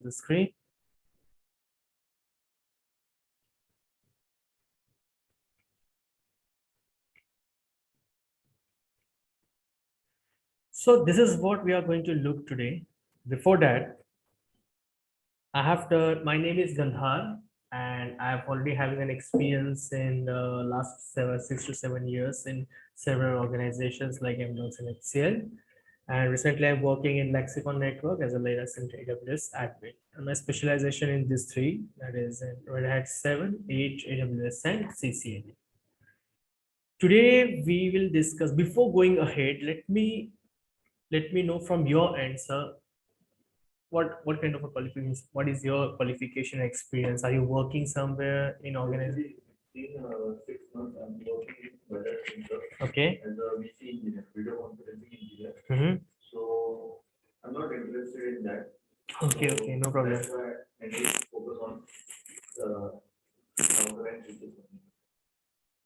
the screen. So this is what we are going to look today. Before that, my name is Gandhar, and I've already having an experience in the last 6 to 7 years in several organizations like MDOS and HCL. And recently I'm working in Lexicon Network as a latest in AWS admin. And my specialization in these three, that is in Red Hat 7, 8, AWS and CCNA. Today we will discuss, before going ahead, let me know from your end, sir, what kind of a qualification, what is your qualification experience? Are you working somewhere in organization? In 6 months, I'm working in Weather Center Okay. as a VC engineer, video conferencing engineer. Mm-hmm. So I'm not interested in that. Okay, okay, no problem. That's why I need to focus on the conference.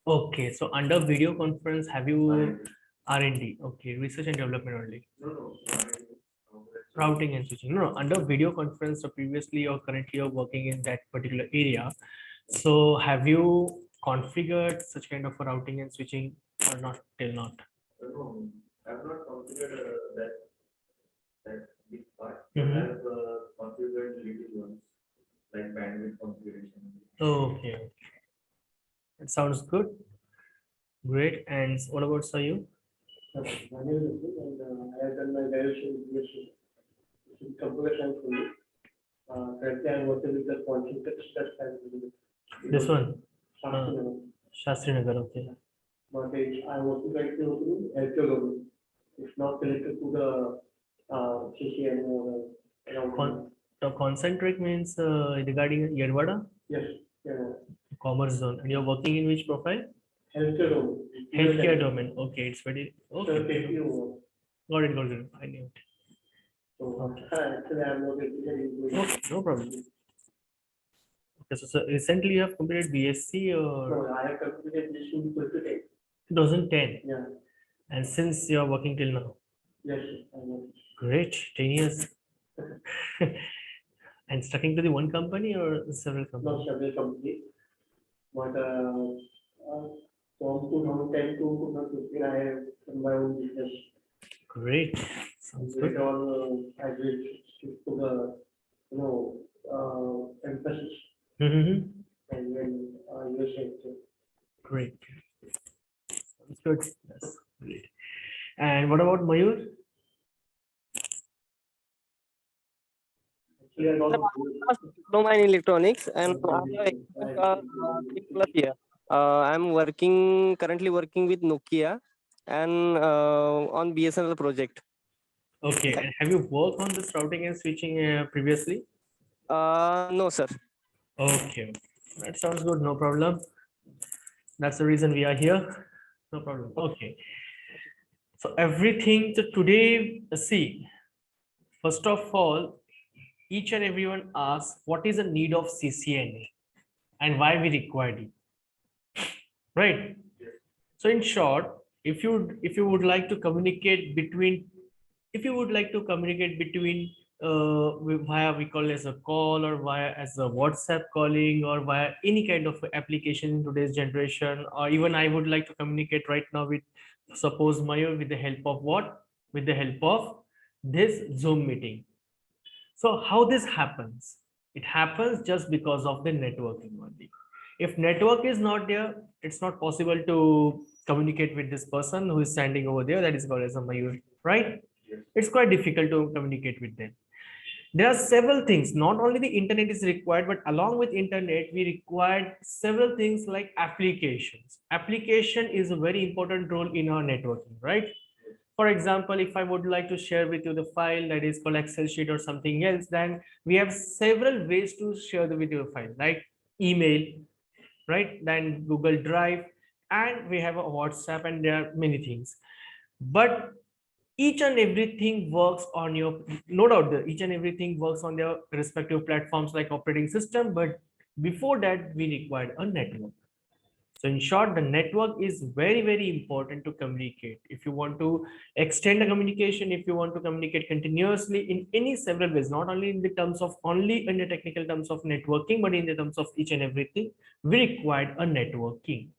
Okay, so under video conference, have you R&D? Okay, research and development only. No. Routing and switching. No, under video conference, so previously or currently you're working in that particular area. So have you configured such kind of a routing and switching or not till not? No, I've not configured that big part. Mhm. I've configured little ones like bandwidth configuration. Okay, it sounds good. Great. And what about Sayu? My name is Nitin, and I have done my graduation in computer science only. Currently, I'm working with the quantum test and This one, Shastri Shastri Nagar. Okay. But I'm working currently in healthcare domain. It's not connected to the CCN or The concentric means regarding Yerwada yes, yeah, commerce zone, and you're working in which profile? healthcare domain. Healthcare domain. Okay, it's very So okay. take you. Got it, got it. I knew it. So Okay. actually, I'm not interested Okay, no problem. Okay, so recently you have completed BSc or No, I have completed this in 2010. 2010, Yeah, and since you are working till now, yes, I know. great, 10 years. And sticking to the one company or several Not companies? several companies, but from 2010 to 2015, I have done my own business. Great, sounds good. Later on, I will shift to the, emphasis Mhm. and then USA. Great, sounds good. That's great. And what about Mayur? Actually, I got Domain electronics and I have experience of 3+ year. I'm currently working with Nokia and on BSNL project. Okay, and have you worked on this routing and switching previously? No, sir. Okay, that sounds good. No problem. That's the reason we are here. No problem. Okay. So everything. So today, see, first of all, each and everyone asks what is the need of CCNA and why we require it. Right. So in short, if you would like to communicate between, via we call as a call or via as a WhatsApp calling or via any kind of application in today's generation, or even I would like to communicate right now with, suppose Mayur, with the help of what? With the help of this Zoom meeting. So how this happens? It happens just because of the networking only. If network is not there, it's not possible to communicate with this person who is standing over there. That is called as a Mayur, right? It's quite difficult to communicate with them. There are several things. Not only the internet is required, but along with internet, we required several things like applications. Application is a very important role in our networking, right? For example, if I would like to share with you the file that is called Excel sheet or something else, then we have several ways to share the video file, like email, right? Then Google Drive, and we have a WhatsApp, and there are many things. But each and everything works on your, no doubt that each and everything works on their respective platforms like operating system, but before that we required a network. So in short, the network is very, very important to communicate. If you want to extend the communication, if you want to communicate continuously in any several ways, not only in the terms of only in the technical terms of networking, but in the terms of each and everything, we require a networking,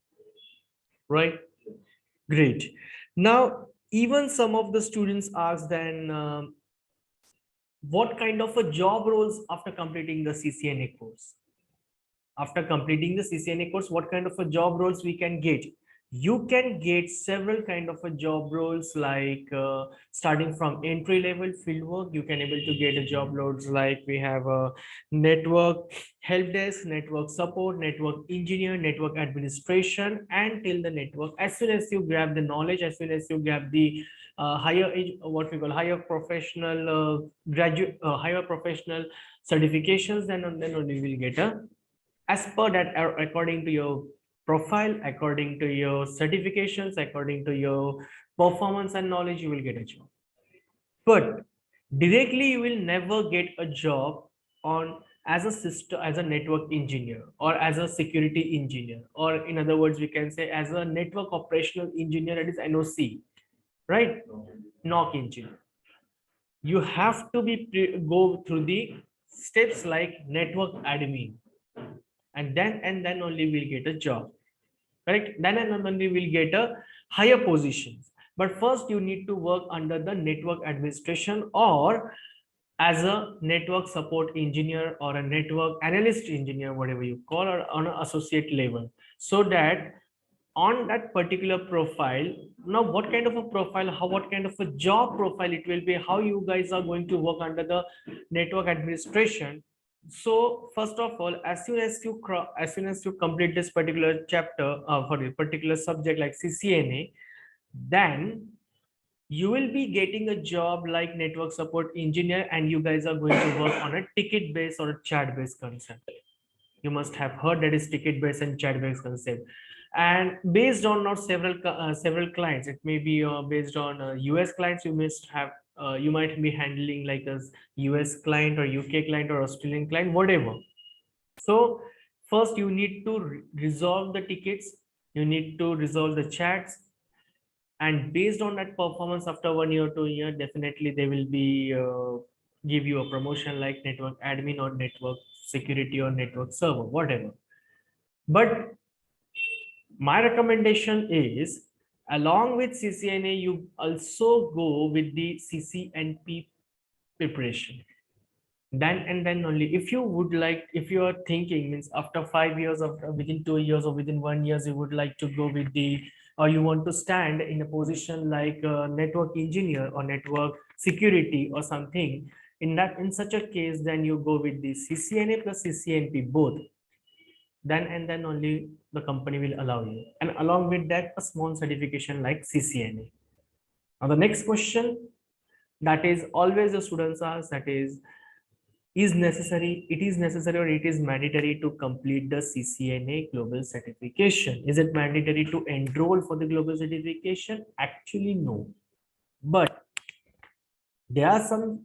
right? Great. Now, even some of the students ask then, what kind of a job roles after completing the CCNA course? After completing the CCNA course, what kind of a job roles we can get? You can get several kind of a job roles, like starting from entry level field work. You can able to get a job roles like we have a network help desk, network support, network engineer, network administration, and till the network. As soon as you grab the knowledge, as soon as you grab the higher age, what we call higher professional graduate, higher professional certifications, then only you will get a, as per that, according to your profile, according to your certifications, according to your performance and knowledge, you will get a job. But directly you will never get a job on as a system, as a network engineer, or as a security engineer, or in other words we can say as a network operational engineer, that is NOC, right? NOC engineer. You have to be go through the steps like network admin, and then only we'll get a job, correct? Then and only we'll get a higher positions. But first you need to work under the network administration, or as a network support engineer, or a network analyst engineer, whatever you call, or on an associate level, so that on that particular profile, now what kind of a profile, how, what kind of a job profile it will be, how you guys are going to work under the network administration. So first of all, as soon as you complete this particular chapter for a particular subject like CCNA, then you will be getting a job like network support engineer, and you guys are going to work on a ticket based or a chat based concept. You must have heard that is ticket based and chat based concept. And based on not several clients, it may be based on US clients, you must have you might be handling like a US client or UK client or Australian client, whatever. So first you need to resolve the tickets, you need to resolve the chats, and based on that performance after 1 year, 2 year, definitely they will be give you a promotion like network admin or network security or network server, whatever. But my recommendation is, along with CCNA, you also go with the CCNP preparation. Then only, if you would like, if you are thinking means after 5 years, after within 2 years, or within 1 year, you would like to go with the, or you want to stand in a position like a network engineer or network security or something, in such a case, then you go with the CCNA plus CCNP both. Then only the company will allow you, and along with that a small certification like CCNA. Now the next question that is always the students ask, that is necessary, it is necessary or it is mandatory to complete the CCNA global certification? Is it mandatory to enroll for the global certification? Actually no, but there are some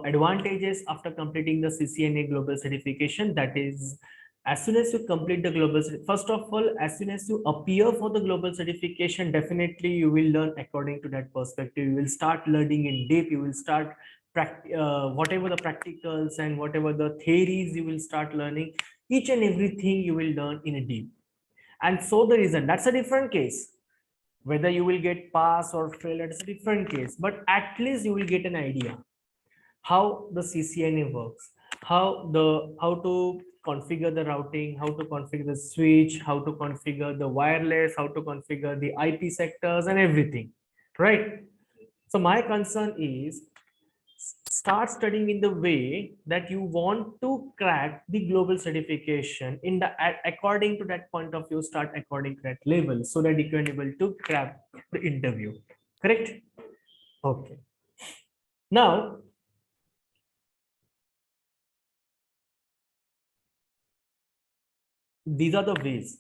advantages after completing the CCNA global certification. That is, as soon as you complete the global, first of all, as soon as you appear for the global certification, definitely you will learn according to that perspective. You will start learning in deep. You will start whatever the practicals and whatever the theories, you will start learning. Each and everything you will learn in a deep. And so the reason, that's a different case. Whether you will get pass or fail, it's a different case. But at least you will get an idea how the CCNA works, how to configure the routing, how to configure the switch, how to configure the wireless, how to configure the IP sectors and everything, right? So my concern is, start studying in the way that you want to crack the global certification in the according to that point of view, start according to that level, so that you can able to crack the interview, correct? Okay, now these are the ways: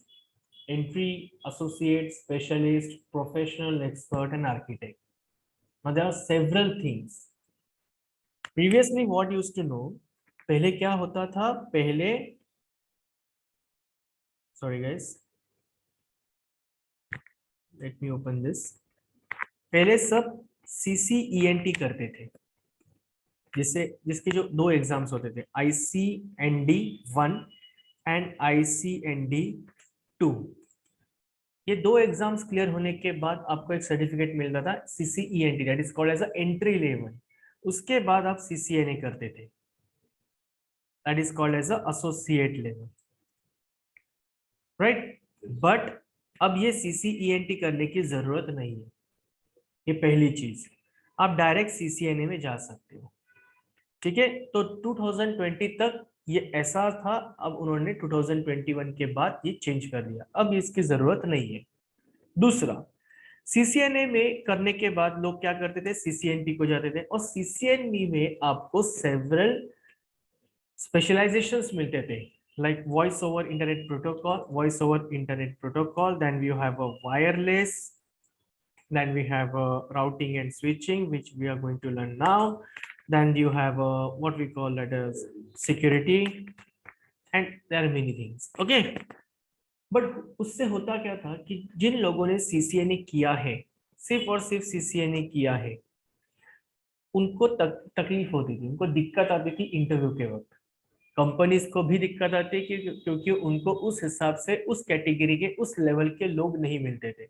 entry, associate, specialist, professional, expert, and architect. Now there are several things. Previously what used to know, पहले क्या होता था, पहले, sorry guys, let me open this. पहले सब CCENT करते थे, जिसके जो 2 एग्जाम्स होते थे, ICND1 एंड ICND2। ये 2 एग्जाम्स क्लियर होने के बाद आपको एक सर्टिफिकेट मिलता था CCENT, that is called as a entry level. उसके बाद आप CCNA करते थे, that is called as a associate level, right. But अब ये CCENT करने की जरूरत नहीं है। ये पहली चीज, आप डायरेक्ट CCNA में जा सकते हो, ठीक है। तो 2020 तक ये ऐसा था, अब उन्होंने 2021 के बाद ये चेंज कर दिया, अब इसकी जरूरत नहीं है। दूसरा, CCNA में करने के बाद लोग क्या करते थे, CCNP को जाते थे, और CCNP में आपको सेवरल स्पेशलाइजेशंस मिलते थे, like voice over internet protocol, then we have a wireless, then we have a routing and switching, which we are going to learn now, then you have a what we call that as security, and there are many things, okay। But उससे होता क्या था कि जिन लोगों ने CCNA किया है, सिर्फ और सिर्फ CCNA किया है, उनको तकलीफ होती थी, उनको दिक्कत आती थी इंटरव्यू के वक्त। कंपनीज को भी दिक्कत आती है क्योंकि उनको उस हिसाब से उस कैटेगरी के उस लेवल के लोग नहीं मिलते थे।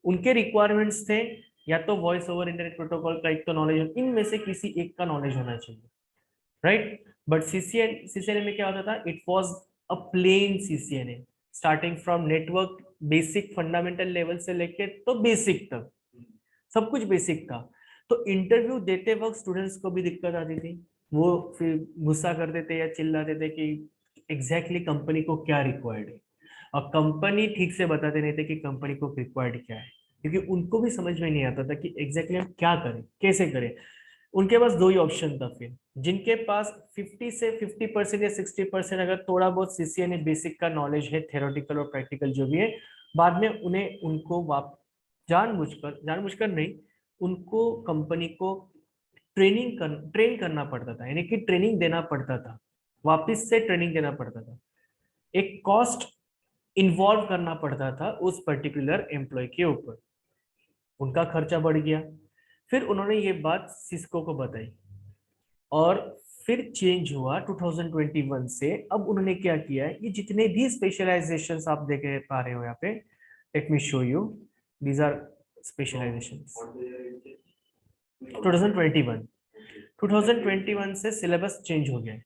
उनके रिक्वायरमेंट्स थे या तो वॉइस ओवर इंटरनेट प्रोटोकॉल का एक तो नॉलेज, इनमें से किसी एक का नॉलेज होना चाहिए, राइट। बट CCNA में क्या होता था, it was a plain CCNA, starting from network basic fundamental level से लेके तो बेसिक तक सब कुछ बेसिक था। तो इंटरव्यू देते वक्त स्टूडेंट्स को भी दिक्कत आती थी, वो फिर गुस्सा कर देते या चिल्लाते थे कि एग्जैक्टली कंपनी को क्या रिक्वायर्ड है, और कंपनी ठीक से बताते नहीं थे कि कंपनी को रिक्वायर्ड क्या है, क्योंकि उनको भी समझ में नहीं आता था कि एग्जैक्टली हम क्या करें, कैसे करें। उनके पास 2 ही ऑप्शन था फिर, जिनके पास 50 से 50% या 60% अगर थोड़ा बहुत CCNA बेसिक का नॉलेज है, थ्योरेटिकल और प्रैक्टिकल जो भी है, बाद में उनको जानबूझकर नहीं, उनको कंपनी को ट्रेन करना पड़ता था, यानी कि ट्रेनिंग देना पड़ता था, वापस से ट्रेनिंग देना पड़ता था, एक कॉस्ट इन्वॉल्व करना पड़ता था उस पर्टिकुलर एम्प्लॉय के ऊपर, उनका खर्चा बढ़ गया। फिर उन्होंने ये बात सिस्को को बताई और फिर चेंज हुआ 2021 से। अब उन्होंने क्या किया है, ये जितने भी स्पेशलाइजेशंस आप देख पा रहे हो यहाँ पे, let me show you, these are specialisations. 2021 से सिलेबस चेंज हो गया है।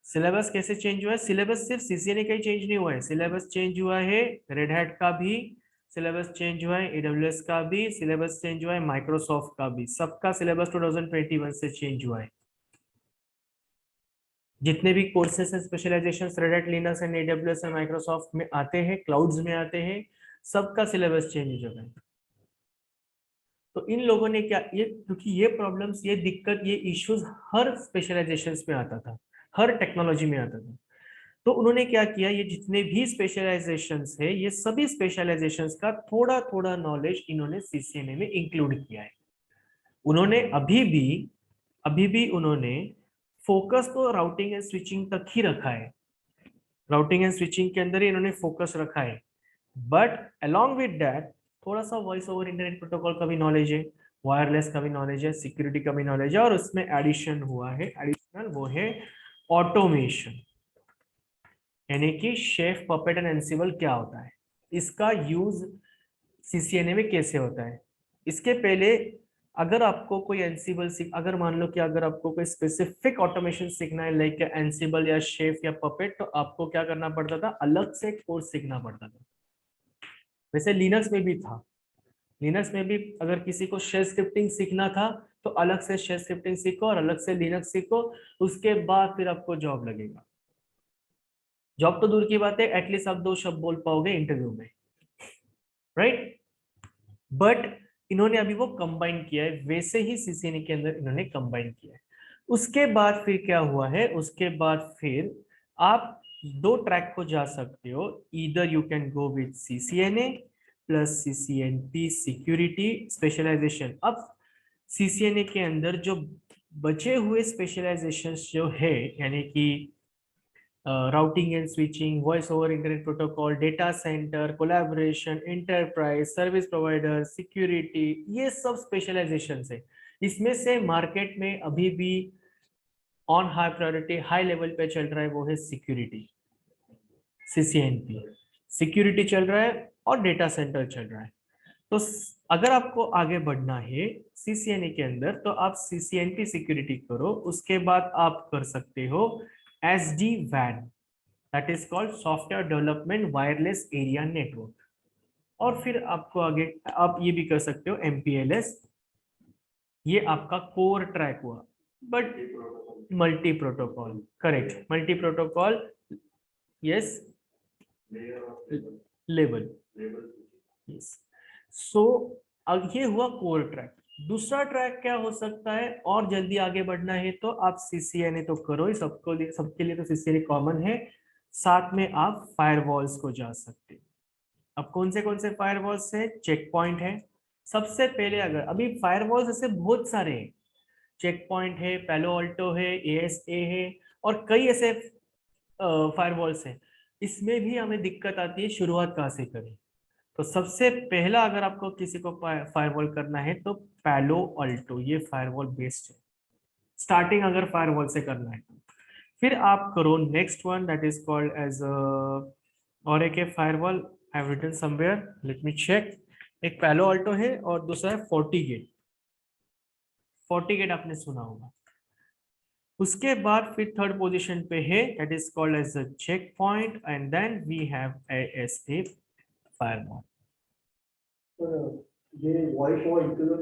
सिलेबस कैसे चेंज हुआ है, सिलेबस सिर्फ CCNA का ही चेंज नहीं हुआ है, सिलेबस चेंज हुआ है रेड हैट का भी, सिलेबस चेंज हुआ है AWS का भी, सिलेबस चेंज हुआ है माइक्रोसॉफ्ट का भी, सबका सिलेबस 2021 से चेंज हुआ है। जितने भी कोर्सेस हैं specialisation Red Hat, Linux and AWS और माइक्रोसॉफ्ट में आते हैं, क्लाउड्स में आते हैं, सबका सिलेबस चेंज हो चुका है। तो इन लोगों ने क्या, ये क्योंकि ये प्रॉब्लम्स, ये दिक्कत, ये इश्यूज हर स्पेशलाइजेशंस में आता था, हर टेक्नोलॉजी में आता था, तो उन्होंने क्या किया, ये जितने भी स्पेशलाइजेशंस है, ये सभी स्पेशलाइजेशंस का थोड़ा थोड़ा नॉलेज इन्होंने CCNA में इंक्लूड किया है। उन्होंने अभी भी उन्होंने फोकस तो राउटिंग एंड स्विचिंग तक ही रखा है, राउटिंग एंड स्विचिंग के अंदर ही इन्होंने फोकस रखा है, बट अलोंग विद दैट थोड़ा सा वॉइस ओवर इंटरनेट प्रोटोकॉल का भी नॉलेज है, वायरलेस का भी नॉलेज है, सिक्योरिटी का भी नॉलेज है, और उसमें एडिशन हुआ है, एडिशनल वो है ऑटोमेशन, यानी कि शेफ, पपेट एंड एंसिबल क्या होता है, इसका यूज CCNA में कैसे होता है। इसके पहले अगर आपको कोई एंसिबल अगर मान लो कि अगर आपको कोई स्पेसिफिक ऑटोमेशन सीखना है, लाइक एंसिबल या शेफ या पपेट, तो आपको क्या करना पड़ता था, अलग से कोर्स सीखना पड़ता था। वैसे लिनक्स में भी था, लिनक्स में भी अगर किसी को शेल स्क्रिप्टिंग सीखना था तो अलग से शेल स्क्रिप्टिंग सीखो और अलग से लिनक्स सीखो, उसके बाद फिर आपको जॉब लगेगा। जॉब तो दूर की बात है, एटलीस्ट आप 2 शब्द बोल पाओगे इंटरव्यू में, राइट। बट इन्होंने अभी वो कंबाइन किया है, वैसे ही CCNA के अंदर इन्होंने कंबाइन किया है। उसके बाद फिर क्या हुआ है, उसके बाद फिर आप 2 ट्रैक को जा सकते हो, either you can go with CCNA plus CCNP security specialisation. अब CCNA के अंदर जो बचे हुए स्पेशलाइजेशन जो है, यानी कि routing and switching, voice over internet protocol, data centre, collaboration, enterprise, service provider, security, ये सब स्पेशलाइजेशन है। इसमें से मार्केट में अभी भी on high priority high level पे चल रहा है वो है सिक्योरिटी, सीसीएनपी सिक्योरिटी चल रहा है और डेटा सेंटर चल रहा है। तो अगर आपको आगे बढ़ना है सीसीएनए के अंदर तो आप सीसीएनपी सिक्योरिटी करो, उसके बाद आप कर सकते हो एसडी वैन, that is called software development wireless area network, और फिर आपको आगे आप ये भी कर सकते हो एमपीएलएस, ये आपका कोर ट्रैक हुआ। But multi protocol, correct, multi protocol, yes, level, yes. So अब ये हुआ कोर ट्रैक। दूसरा ट्रैक क्या हो सकता है, और जल्दी आगे बढ़ना है तो आप सीसीएनए तो करो ही, सबके लिए तो सीसीएनए कॉमन है, साथ में आप फायरवॉल्स को जा सकते हो। अब कौन से फायरवॉल्स है? चेक पॉइंट है सबसे पहले। अगर अभी फायरवॉल्स ऐसे बहुत सारे हैं, चेक पॉइंट है, पैलो अल्टो है, एएसए है, और कई ऐसे फायरवॉल्स हैं। इसमें भी हमें दिक्कत आती है शुरुआत कहाँ से करें। तो सबसे पहला अगर आपको किसी को फायरवॉल करना है तो पैलो अल्टो, ये फायरवॉल बेस्ड है, स्टार्टिंग अगर फायरवॉल से करना है। फिर आप करो next one, that is called as और एक है firewall, I have written somewhere, let me check. एक पैलो अल्टो है और दूसरा है फोर्टीगेट। फोर्टीगेट आपने सुना होगा। उसके बाद फिर थर्ड पोजीशन पे है, that is called as a check point, and then we have ASA firewall. ये वॉइस ओवर इंटरनेट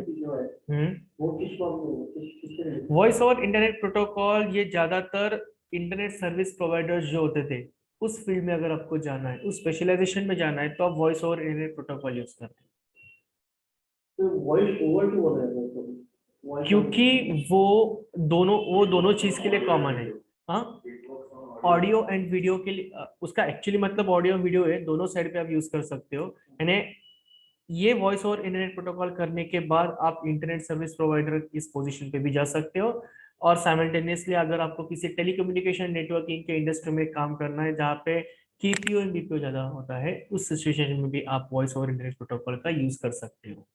जो है वो किससे वॉइस ओवर इंटरनेट प्रोटोकॉल, ये ज्यादातर इंटरनेट सर्विस प्रोवाइडर्स जो होते थे उस फील्ड में अगर आपको जाना है, उस स्पेशलाइजेशन में जाना है तो आप voice over internet protocol use करते हैं। तो वॉइस ओवर क्यों बोल रहे हैं? क्योंकि वो दोनों चीज के लिए कॉमन है। हाँ, ऑडियो एंड वीडियो के लिए उसका एक्चुअली मतलब ऑडियो वीडियो है, दोनों साइड पे आप यूज कर सकते हो। यानी ये वॉइस ओवर इंटरनेट प्रोटोकॉल करने के बाद आप इंटरनेट सर्विस प्रोवाइडर इस पोजीशन पे भी जा सकते हो, और साइमल्टेनियसली अगर आपको किसी टेलीकम्युनिकेशन नेटवर्किंग के इंडस्ट्री में काम करना है जहाँ पे केपीओ एंड बीपीओ ज्यादा होता है, उस सिचुएशन में भी आप वॉइस ओवर इंटरनेट प्रोटोकॉल का यूज कर सकते हो।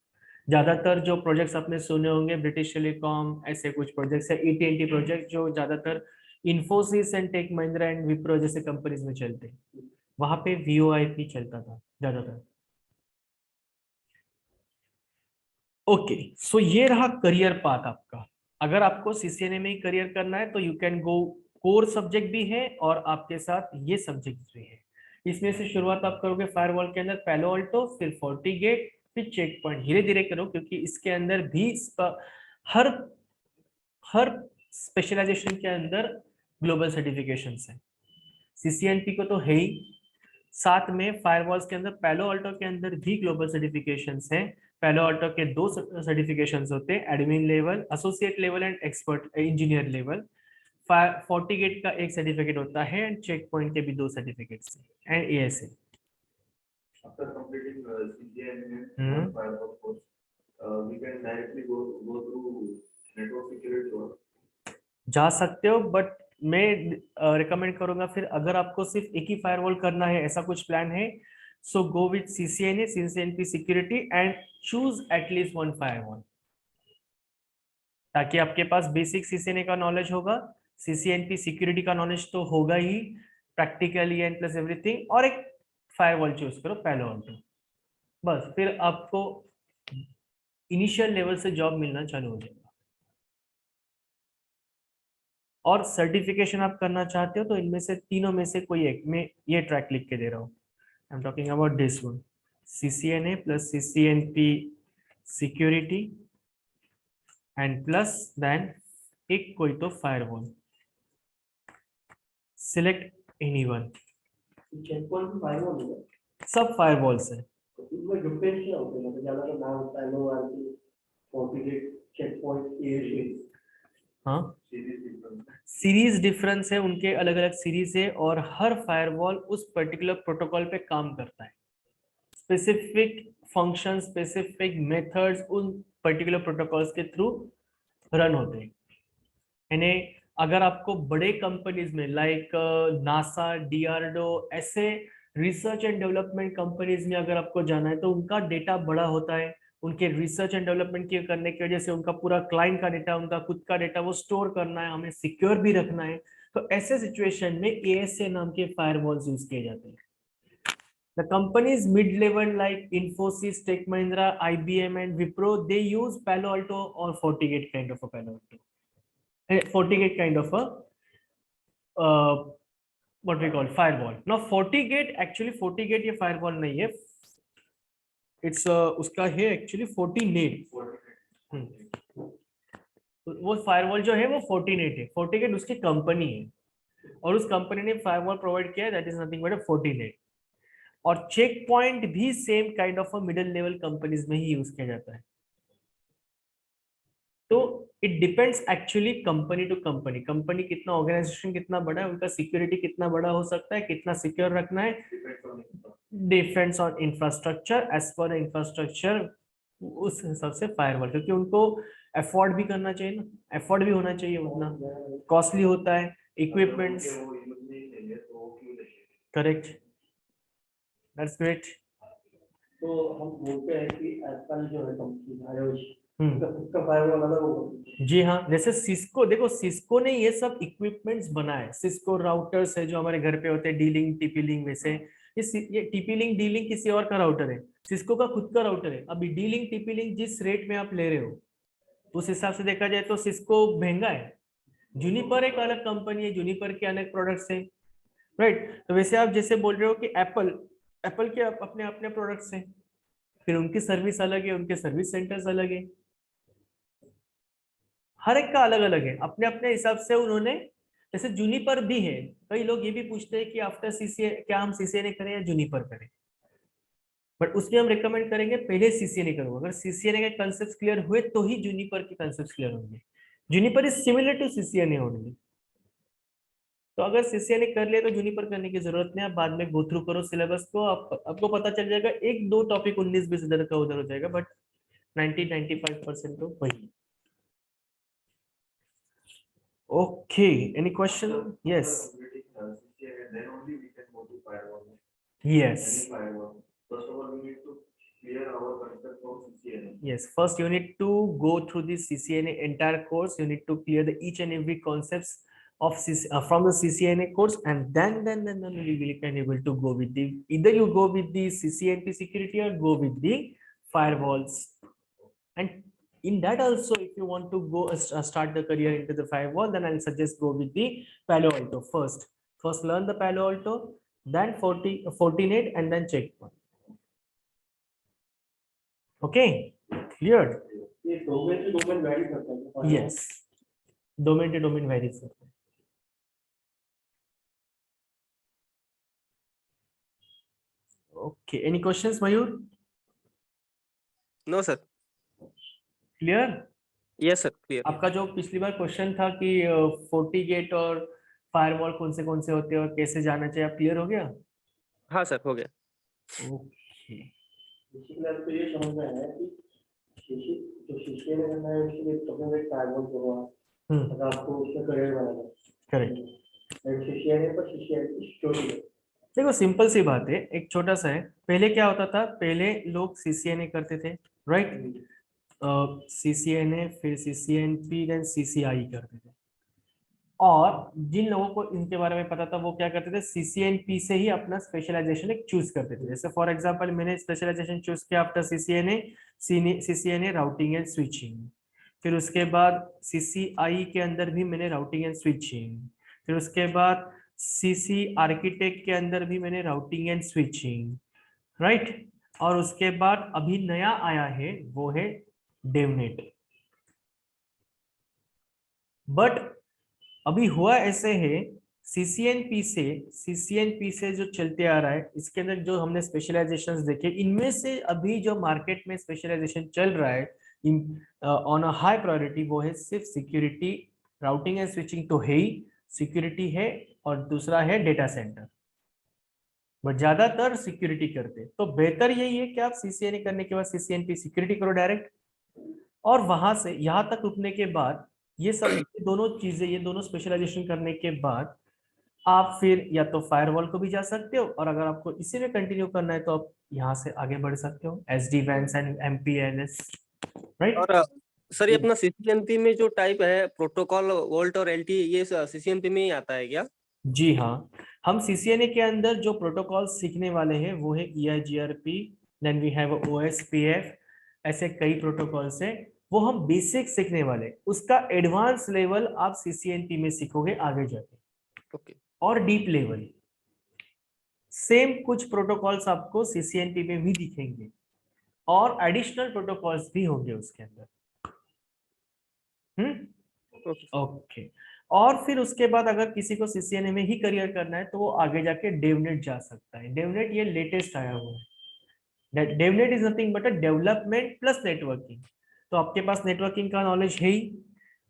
ज्यादातर जो प्रोजेक्ट्स आपने सुने होंगे, ब्रिटिश टेलीकॉम, ऐसे कुछ प्रोजेक्ट्स है, एटी प्रोजेक्ट जो ज्यादातर Infosys and Tech Mahindra and Wipro जैसे कंपनीज में चलते हैं, वहां पे वीओआईपी चलता था ज्यादातर। ओके, सो ये रहा करियर पाथ आपका। अगर आपको सीसीएनए में ही करियर करना है तो you can go, core subject भी है और आपके साथ ये सब्जेक्ट भी है। इसमें से शुरुआत आप करोगे फायरवॉल के अंदर पैलो अल्टो, फिर फोर्टीगेट, फिर चेक पॉइंट, धीरे धीरे करो क्योंकि इसके अंदर भी हर हर स्पेशलाइजेशन के अंदर ग्लोबल सर्टिफिकेशंस है। सीसीएनपी को तो है ही, साथ में फायरवॉल्स के अंदर पैलो अल्टो के अंदर भी ग्लोबल सर्टिफिकेशंस हैं। पैलो अल्टो के दो सर्टिफिकेशंस होते हैं, admin level, associate level and expert engineer level. Fortigate का एक सर्टिफिकेट होता है एंड चेक पॉइंट के भी दो सर्टिफिकेट्स हैं, and ASA. After completing CCNA and firewall course, we can directly go through network security course. जा सकते हो, बट मैं रिकमेंड करूंगा फिर अगर आपको सिर्फ एक ही फायरवॉल करना है, ऐसा कुछ प्लान है, so go with CCNA, CCNP security and choose at least one firewall, ताकि आपके पास बेसिक सीसीएनए का नॉलेज होगा, सीसीएनपी सिक्योरिटी का नॉलेज तो होगा ही प्रैक्टिकली एंड प्लस एवरीथिंग, और एक फायरवॉल चूज करो पैलो अल्टो, बस फिर आपको इनिशियल लेवल से जॉब मिलना चालू हो जाएगा। और सर्टिफिकेशन आप करना चाहते हो तो इनमें से तीनों में से कोई एक, मैं ये ट्रैक लिख के दे रहा हूँ, I am talking about this one, CCNA plus CCNP security and plus then एक कोई तो firewall, select anyone. Check point भी फायरवॉल होगा, सब फायरवॉल्स है। इसमें डिफरेंस क्या होता है? मतलब ज्यादा तो नाम होता है, नो आरपी, फोर्टीगेट, चेक पॉइंट, एएसए। हाँ, सीरीज डिफरेंस है, उनके अलग अलग सीरीज है, और हर फायरवॉल उस पर्टिकुलर प्रोटोकॉल पे काम करता है। स्पेसिफिक फंक्शन, स्पेसिफिक मेथड्स उन पर्टिकुलर प्रोटोकॉल्स के थ्रू रन होते हैं। यानी अगर आपको बड़े कंपनीज में लाइक नासा, डीआरडीओ, ऐसे रिसर्च एंड डेवलपमेंट कंपनीज में अगर आपको जाना है तो उनका डेटा बड़ा होता है। उनके रिसर्च एंड डेवलपमेंट के करने की वजह से उनका पूरा क्लाइंट का डेटा, उनका खुद का डेटा वो स्टोर करना है, हमें सिक्योर भी रखना है। तो ऐसे सिचुएशन में एएसए नाम के फायरवॉल्स यूज किए जाते हैं। The companies mid-level like Infosys, Tech Mahindra, IBM, and Wipro, they use Palo Alto or FortiGate kind of a Palo Alto, FortiGate kind of a what we call firewall. Now FortiGate actually FortiGate ये firewall नहीं है, it's उसका है actually Fortinet. वो firewall जो है वो Fortinet है, FortiGate उसकी कंपनी है और उस कंपनी ने फायरवॉल प्रोवाइड किया है, that is nothing but a Fortinet. और चेक पॉइंट भी same kind of middle level companies में ही यूज किया जाता है। तो it depends actually company to company, company कितना, ऑर्गेनाइजेशन कितना बड़ा है, उनका सिक्योरिटी कितना बड़ा हो सकता है, कितना सिक्योर रखना है, depends on infrastructure. As per infrastructure उस हिसाब से फायरवॉल, क्योंकि उनको अफोर्ड भी करना चाहिए ना, अफोर्ड भी होना चाहिए, उतना कॉस्टली होता है इक्विपमेंट्स। Correct, that's great. तो हम बोलते हैं कि एप्पल जो है कंपनी उसका फायरवॉल अलग होगा। जी हाँ, जैसे सिस्को, देखो सिस्को ने ये सब इक्विपमेंट्स बनाए, सिस्को राउटर्स है जो हमारे घर पे होते हैं, डी-लिंक, टीपी-लिंक, वैसे ये टीपी-लिंक, डी-लिंक किसी और का राउटर है, सिस्को का खुद का राउटर है। अभी डी-लिंक, टीपी-लिंक जिस रेट में आप ले रहे हो उस हिसाब से देखा जाए तो सिस्को महंगा है। जूनिपर एक अलग कंपनी है, जूनिपर के अलग प्रोडक्ट्स है, राइट। तो वैसे आप जैसे बोल रहे हो कि एप्पल के अपने अपने प्रोडक्ट्स हैं, फिर उनकी सर्विस अलग है, उनके सर्विस सेंटर्स अलग है, हर एक का अलग अलग है अपने अपने हिसाब से उन्होंने। जैसे जूनिपर भी है, कई लोग ये भी पूछते हैं कि आफ्टर सीसीए क्या हम सीसीएनए करें या जूनिपर करें, बट उसमें हम रिकमेंड करेंगे पहले सीसीएनए करो। अगर सीसीएनए के कंसेप्ट क्लियर हुए तो ही जूनिपर के कंसेप्ट क्लियर होंगे। Juniper is similar to CCNA only. तो अगर सीसीएनए कर लिया तो जूनिपर करने की जरूरत नहीं, आप बाद में गो थ्रू करो सिलेबस को, आपको पता चल जाएगा, एक दो टॉपिक 19-20 इधर का उधर हो जाएगा, बट 90-95% तो वही। Okay, any question? Yes, yes, First of all, we need to clear our concept of CCNA. yes, first you need to go through the CCNA entire course. You need to clear the each and every concepts of from the CCNA course, and then you will can able to go with the, either you go with the CCNP security or go with the firewalls. And in that also, if you want to go start the career into the firewall, then I'll suggest go with the Palo Alto first. First learn the Palo Alto, then Fortinet, and then Checkpoint. Okay, cleared? ये domain से domain vary करता है। Yes, domain to domain varies. Okay, any questions, Mayur? No sir. Clear? Yes sir, clear. आपका जो पिछली बार question था कि FortiGate और फायरवॉल कौन से होते हैं और कैसे जाना चाहिए, आप क्लियर हो गया? हाँ सर, हो गया। ओके, बेसिकली आपको ये समझना है कि जो सीसीएनए करना है उसके लिए तो एक फायरवॉल करवा, अगर आपको उसमें करियर बनाना है। करेक्ट। सीसीएनए पर सीसीएनए की स्टोरी है। देखो सिंपल सी बात है, एक छोटा सा है। पहले क्या होता था, पहले लोग सीसीएनए करते थे, राइट? सीसीएनए, फिर सीसीएनपी, देन सीसीआई करते थे। और जिन लोगों को इनके बारे में पता था वो क्या करते थे, सीसीएनपी से ही अपना स्पेशलाइजेशन एक चूज करते थे। जैसे फॉर एग्जांपल मैंने स्पेशलाइजेशन चूज किया after CCNA routing and switching, फिर उसके बाद सीसीआई के अंदर भी मैंने राउटिंग एंड स्विचिंग, फिर उसके बाद सीसी आर्किटेक्ट के अंदर भी मैंने राउटिंग एंड स्विचिंग, राइट? और उसके बाद अभी नया आया है वो है डेवनेट। बट अभी हुआ ऐसे है, सीसीएनपी से जो चलते आ रहा है, इसके अंदर जो हमने स्पेशलाइजेशंस देखे, इनमें से अभी जो मार्केट में स्पेशलाइजेशन चल रहा है ऑन अ हाई प्रायोरिटी, वो है सिर्फ सिक्योरिटी। राउटिंग एंड स्विचिंग तो है ही, सिक्योरिटी है, और दूसरा है डेटा सेंटर, बट ज्यादातर सिक्योरिटी करते। तो बेहतर यही है कि आप सीसीएनए करने के बाद सीसीएनपी सिक्योरिटी करो डायरेक्ट, और वहां से यहाँ तक रुकने के बाद ये सब दोनों चीजें, ये दोनों स्पेशलाइजेशन करने के बाद आप फिर या तो फायरवॉल को भी जा सकते हो, और अगर आपको इसी में कंटिन्यू करना है तो आप यहाँ से आगे बढ़ सकते हो, SD-WANs एंड MPLS, राइट। और सर ये अपना CCNP में जो टाइप है प्रोटोकॉल वोल्ट और LTE, ये CCNP में ही आता है क्या? जी हाँ, हम CCNA के अंदर जो प्रोटोकॉल सीखने वाले हैं वो है EIGRP, then we have OSPF, ऐसे कई प्रोटोकॉल्स हैं, वो हम बेसिक सीखने वाले, उसका एडवांस लेवल आप CCNP में सीखोगे आगे जाके, ओके। और डीप लेवल सेम कुछ प्रोटोकॉल्स आपको CCNP में भी दिखेंगे, और एडिशनल प्रोटोकॉल्स भी होंगे उसके अंदर। ओके। और फिर उसके बाद अगर किसी को CCNA में ही करियर करना है तो वो आगे जाके डेवनेट जा सकता है। डेवनेट ये लेटेस्ट आया हुआ है। DevNet is nothing but a development plus networking. तो आपके पास नेटवर्किंग का नॉलेज है ही,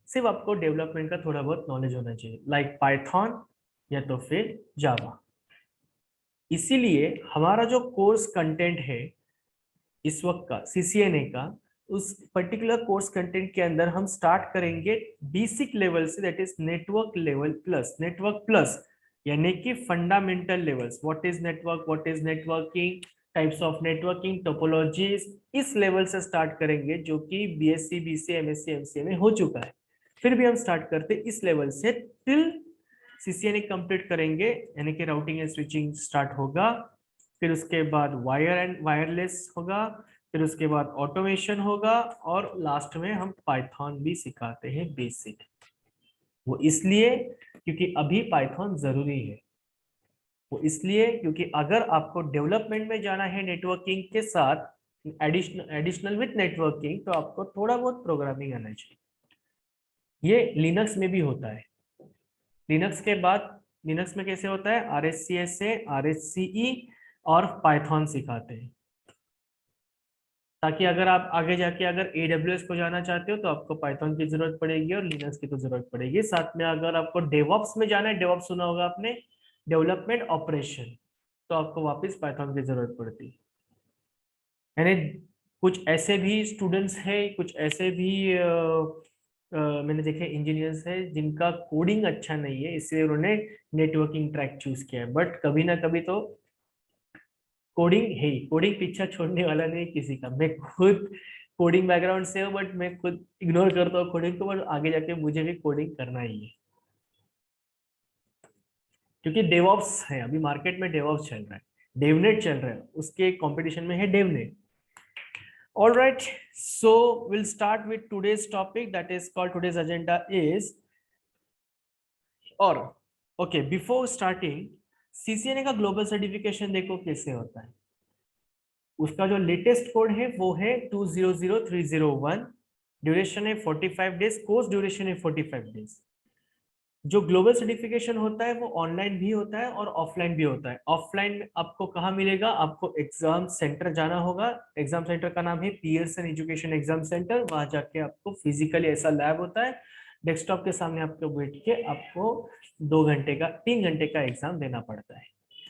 सिर्फ आपको डेवलपमेंट का थोड़ा बहुत नॉलेज होना चाहिए, लाइक पाइथन या तो फिर जावा। इसीलिए हमारा जो कोर्स कंटेंट है इस वक्त का CCNA का, उस पर्टिकुलर कोर्स कंटेंट के अंदर हम स्टार्ट करेंगे बेसिक लेवल से, that is network level plus, network plus यानी कि fundamental levels, what is network, what is networking, types of networking, topologies, इस लेवल से स्टार्ट करेंगे, जो कि BSc BCA MSc MCA में हो चुका है। फिर भी हम स्टार्ट करते इस लेवल से टिल CCNA कंप्लीट करेंगे, यानी कि राउटिंग एंड स्विचिंग स्टार्ट होगा, फिर उसके बाद वायर एंड वायरलेस होगा, फिर उसके बाद ऑटोमेशन होगा, और लास्ट में हम पाइथन भी सिखाते हैं बेसिक। वो इसलिए क्योंकि अभी पाइथन जरूरी है, वो इसलिए क्योंकि अगर आपको डेवलपमेंट में जाना है नेटवर्किंग के साथ, एडिशनल विथ नेटवर्किंग, तो आपको थोड़ा बहुत प्रोग्रामिंग आना चाहिए। ये लिनक्स में भी होता है। लिनक्स के बाद, लिनक्स में कैसे होता है, RSCSA RSCE और पाइथन सिखाते हैं, ताकि अगर आप आगे जाके अगर AWS को जाना चाहते हो तो आपको पाइथन की जरूरत पड़ेगी और लिनक्स की तो जरूरत पड़ेगी। साथ में अगर आपको डेवऑप्स में जाना है, डेवऑप्स सुना होगा आपने, डेवलपमेंट ऑपरेशन, तो आपको वापस पाइथन की जरूरत पड़ती है। यानी कुछ ऐसे भी स्टूडेंट्स हैं, कुछ ऐसे भी मैंने देखे इंजीनियर्स हैं जिनका कोडिंग अच्छा नहीं है, इसलिए उन्होंने नेटवर्किंग ट्रैक चूज किया है, बट कभी ना कभी तो कोडिंग है ही, कोडिंग पीछा छोड़ने वाला नहीं किसी का। मैं खुद कोडिंग बैकग्राउंड से हूँ, बट मैं खुद इग्नोर करता हूँ कोडिंग को, बट आगे जाके मुझे भी कोडिंग करना ही है, क्योंकि डेवऑप्स है, अभी मार्केट में डेवऑप्स चल रहा है, डेवनेट चल रहा है, उसके कंपटीशन में है DevNet. All right, so we'll start with today's topic, that is called, today's agenda is, और okay, before starting, CCNA का ग्लोबल सर्टिफिकेशन देखो कैसे होता है। उसका जो लेटेस्ट कोड है वो है 200301, ड्यूरेशन है 45 डेज, कोर्स ड्यूरेशन है 45 डेज। जो ग्लोबल सर्टिफिकेशन होता है वो ऑनलाइन भी होता है और ऑफलाइन भी होता है। ऑफलाइन में आपको कहाँ मिलेगा, आपको एग्जाम सेंटर जाना होगा, एग्जाम सेंटर का नाम है पियर्सन एजुकेशन एग्जाम सेंटर, वहां जाके आपको फिजिकली ऐसा लैब होता है, डेस्कटॉप के सामने आपको बैठ के आपको 2 घंटे का 3 घंटे का एग्जाम देना पड़ता है।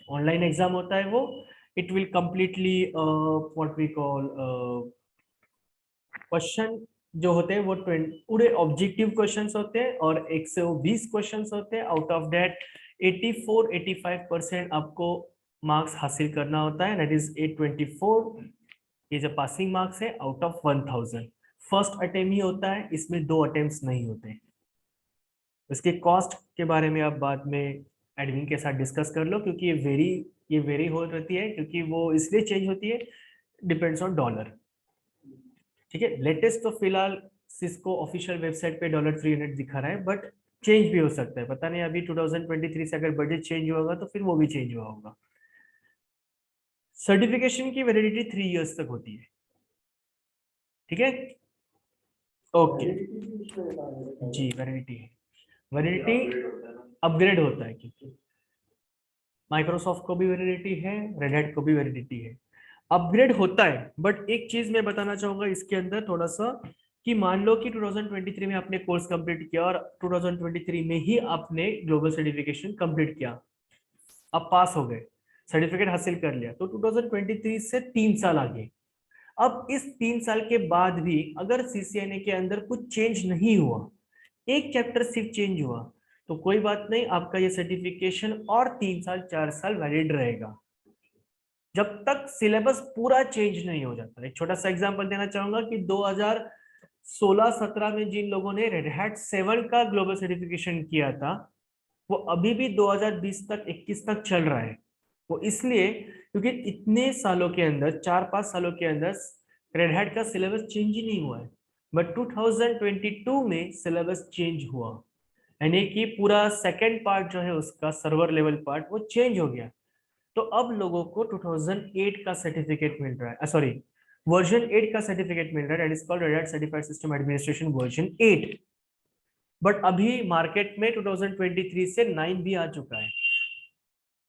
ऑनलाइन एग्जाम होता है वो, it will completely what we call question जो होते हैं वो पूरे ऑब्जेक्टिव क्वेश्चंस होते हैं, और 120 क्वेश्चंस होते हैं। आउट ऑफ दैट 84-85% आपको मार्क्स हासिल करना होता है, दैट इज 824, ये जो पासिंग मार्क्स है आउट ऑफ 1000। फर्स्ट अटेम्प्ट ही होता है, इसमें 2 अटेम्प्ट्स नहीं होते। इसके कॉस्ट के बारे में आप बाद में एडमिन के साथ डिस्कस कर लो, क्योंकि ये वेरी हो रहती है, क्योंकि वो इसलिए चेंज होती है, डिपेंड्स ऑन डॉलर। ठीक है, लेटेस्ट तो फिलहाल सिस्को ऑफिशियल वेबसाइट पे $300 दिखा रहा है, बट चेंज भी हो सकता है, पता नहीं अभी 2023 से अगर बजट चेंज हुआ होगा तो फिर वो भी चेंज हुआ होगा। सर्टिफिकेशन की वैलिडिटी 3 इयर्स तक होती है। ठीक है, ओके जी, वैलिडिटी है, वैलिडिटी अपग्रेड होता है, क्योंकि माइक्रोसॉफ्ट को भी वैलिडिटी है, रेड हैट को भी वैलिडिटी है, अपग्रेड होता है। बट एक चीज मैं बताना चाहूंगा इसके अंदर थोड़ा सा, कि मान लो कि 2023 में आपने कोर्स कंप्लीट किया और 2023 में ही आपने ग्लोबल सर्टिफिकेशन कंप्लीट किया, अब पास हो गए, सर्टिफिकेट हासिल कर लिया, तो 2023 से 3 साल आगे। अब इस 3 साल के बाद भी अगर CCNA के अंदर कुछ चेंज नहीं हुआ, एक चैप्टर सिर्फ चेंज हुआ तो कोई बात नहीं, आपका ये सर्टिफिकेशन और 3 साल 4 साल वैलिड रहेगा, जब तक सिलेबस पूरा चेंज नहीं हो जाता। एक छोटा सा एग्जांपल देना चाहूंगा कि 2016-17 में जिन लोगों ने रेड हैट 7 का ग्लोबल सर्टिफिकेशन किया था, वो अभी भी 2020 तक 21 तक चल रहा है। वो इसलिए क्योंकि इतने सालों के अंदर, 4-5 सालों के अंदर रेड हैट का सिलेबस चेंज ही नहीं हुआ है। बट 2022 में सिलेबस चेंज हुआ, यानी कि पूरा सेकेंड पार्ट जो है उसका सर्वर लेवल पार्ट वो चेंज हो गया। तो अब लोगों को 2008 का सर्टिफिकेट मिल रहा है, सॉरी वर्जन 8 का सर्टिफिकेट मिल रहा है, that is called red hat certified system administration version 8। But अभी मार्केट में 2023 से 9 भी आ चुका है।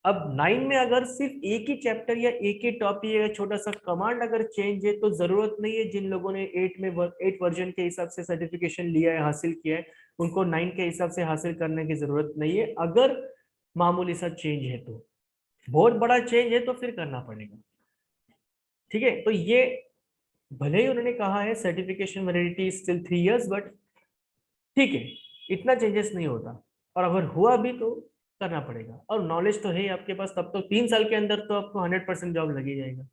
अब 9 में अगर सिर्फ एक ही चैप्टर या एक ही टॉपिक या छोटा सा कमांड अगर चेंज है तो जरूरत नहीं है जिन लोगों ने 8 वर्जन के हिसाब से सर्टिफिकेशन लिया है, हासिल किया है, उनको 9 के हिसाब से हासिल करने की जरूरत नहीं है। अगर मामूली सा चेंज है तो, बहुत बड़ा चेंज है तो फिर करना पड़ेगा। ठीक है, तो ये भले ही उन्होंने कहा है certification validity still 3 years, but ठीक है, इतना चेंजेस नहीं होता, और अगर हुआ भी तो करना पड़ेगा। और नॉलेज तो है ही आपके पास, तब तो 3 साल के अंदर तो आपको 100% जॉब लग ही जाएगा।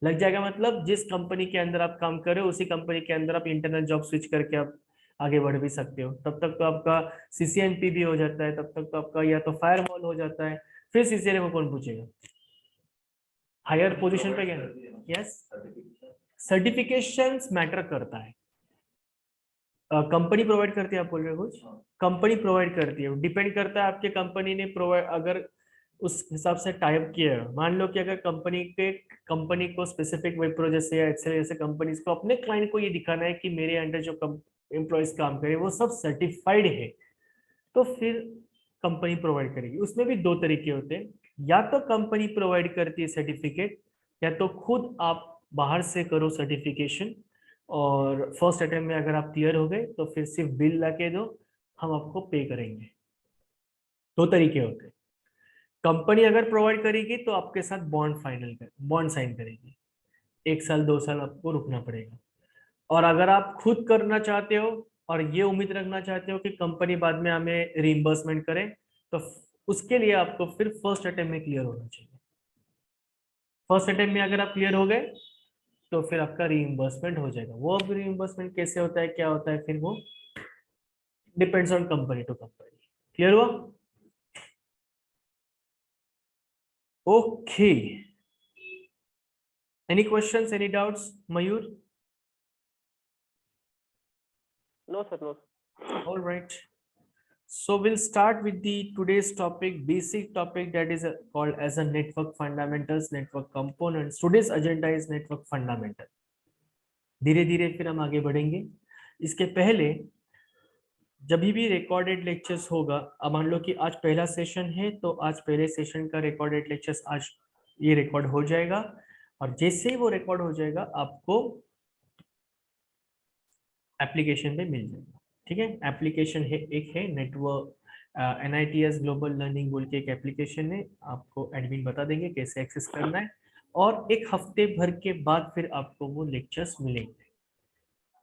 लग जाएगा मतलब जिस कंपनी के अंदर आप काम कर रहे हो उसी कंपनी के अंदर आप इंटरनल जॉब स्विच करके आप आगे बढ़ भी सकते हो। तब तक तो आपका सीसीएनपी भी हो जाता है, तब तक तो आपका या तो फायरवॉल हो जाता है, फिर सीसीएनए को कौन पूछेगा, हायर पोजीशन पे गया। यस, सर्टिफिकेशंस मैटर करता है। कंपनी प्रोवाइड करती है, आप बोल रहे हो कुछ, कंपनी प्रोवाइड करती है, डिपेंड करता है आपके कंपनी ने प्रोवाइड अगर उस हिसाब से टाइप किया है। मान लो कि अगर कंपनी को स्पेसिफिक वेब प्रो जैसे या एक्सेल जैसे कंपनीज को अपने क्लाइंट को ये दिखाना है कि मेरे अंडर जो एम्प्लॉयज काम करे वो सब सर्टिफाइड है, तो फिर कंपनी प्रोवाइड करेगी। उसमें भी 2 तरीके होते हैं, या तो कंपनी प्रोवाइड करती है सर्टिफिकेट, या तो खुद आप बाहर से करो सर्टिफिकेशन, और फर्स्ट अटेम्प्ट में अगर आप क्लियर हो गए तो फिर सिर्फ बिल ला के दो, हम आपको पे करेंगे। 2 तरीके होते हैं। कंपनी अगर प्रोवाइड करेगी तो आपके साथ बॉन्ड साइन करेगी, 1 साल 2 साल आपको रुकना पड़ेगा। और अगर आप खुद करना चाहते हो और ये उम्मीद रखना चाहते हो कि कंपनी बाद में हमें रिइंबर्समेंट करे, तो उसके लिए आपको फिर फर्स्ट अटेम्प्ट में क्लियर होना चाहिए। फर्स्ट अटेम्प्ट में अगर आप क्लियर हो गए तो फिर आपका रीइंबर्समेंट हो जाएगा। वो अब रीइंबर्समेंट कैसे होता है, क्या होता है, फिर वो depends on company to company. Clear हुआ? Okay, any questions, any doubts, Mayur? No, sir, no. All right, so we'll start with the today's topic, basic topic, that is called as a network fundamentals, network components. Today's agenda is network fundamental. धीरे धीरे फिर हम आगे बढ़ेंगे। इसके पहले जब भी रिकॉर्डेड लेक्चर्स होगा, अब मान लो कि आज पहला सेशन है तो आज पहले सेशन का रिकॉर्डेड लेक्चर्स आज ये रिकॉर्ड हो जाएगा, और जैसे ही वो रिकॉर्ड हो जाएगा आपको एप्लीकेशन पे मिल जाएगा। ठीक है, एप्लीकेशन है, एक है नेटवर्क NITS ग्लोबल लर्निंग बोल के एक एप्लीकेशन है, आपको एडमिन बता देंगे कैसे एक्सेस करना है, और 1 हफ्ते भर के बाद फिर आपको वो लेक्चर्स मिलेंगे,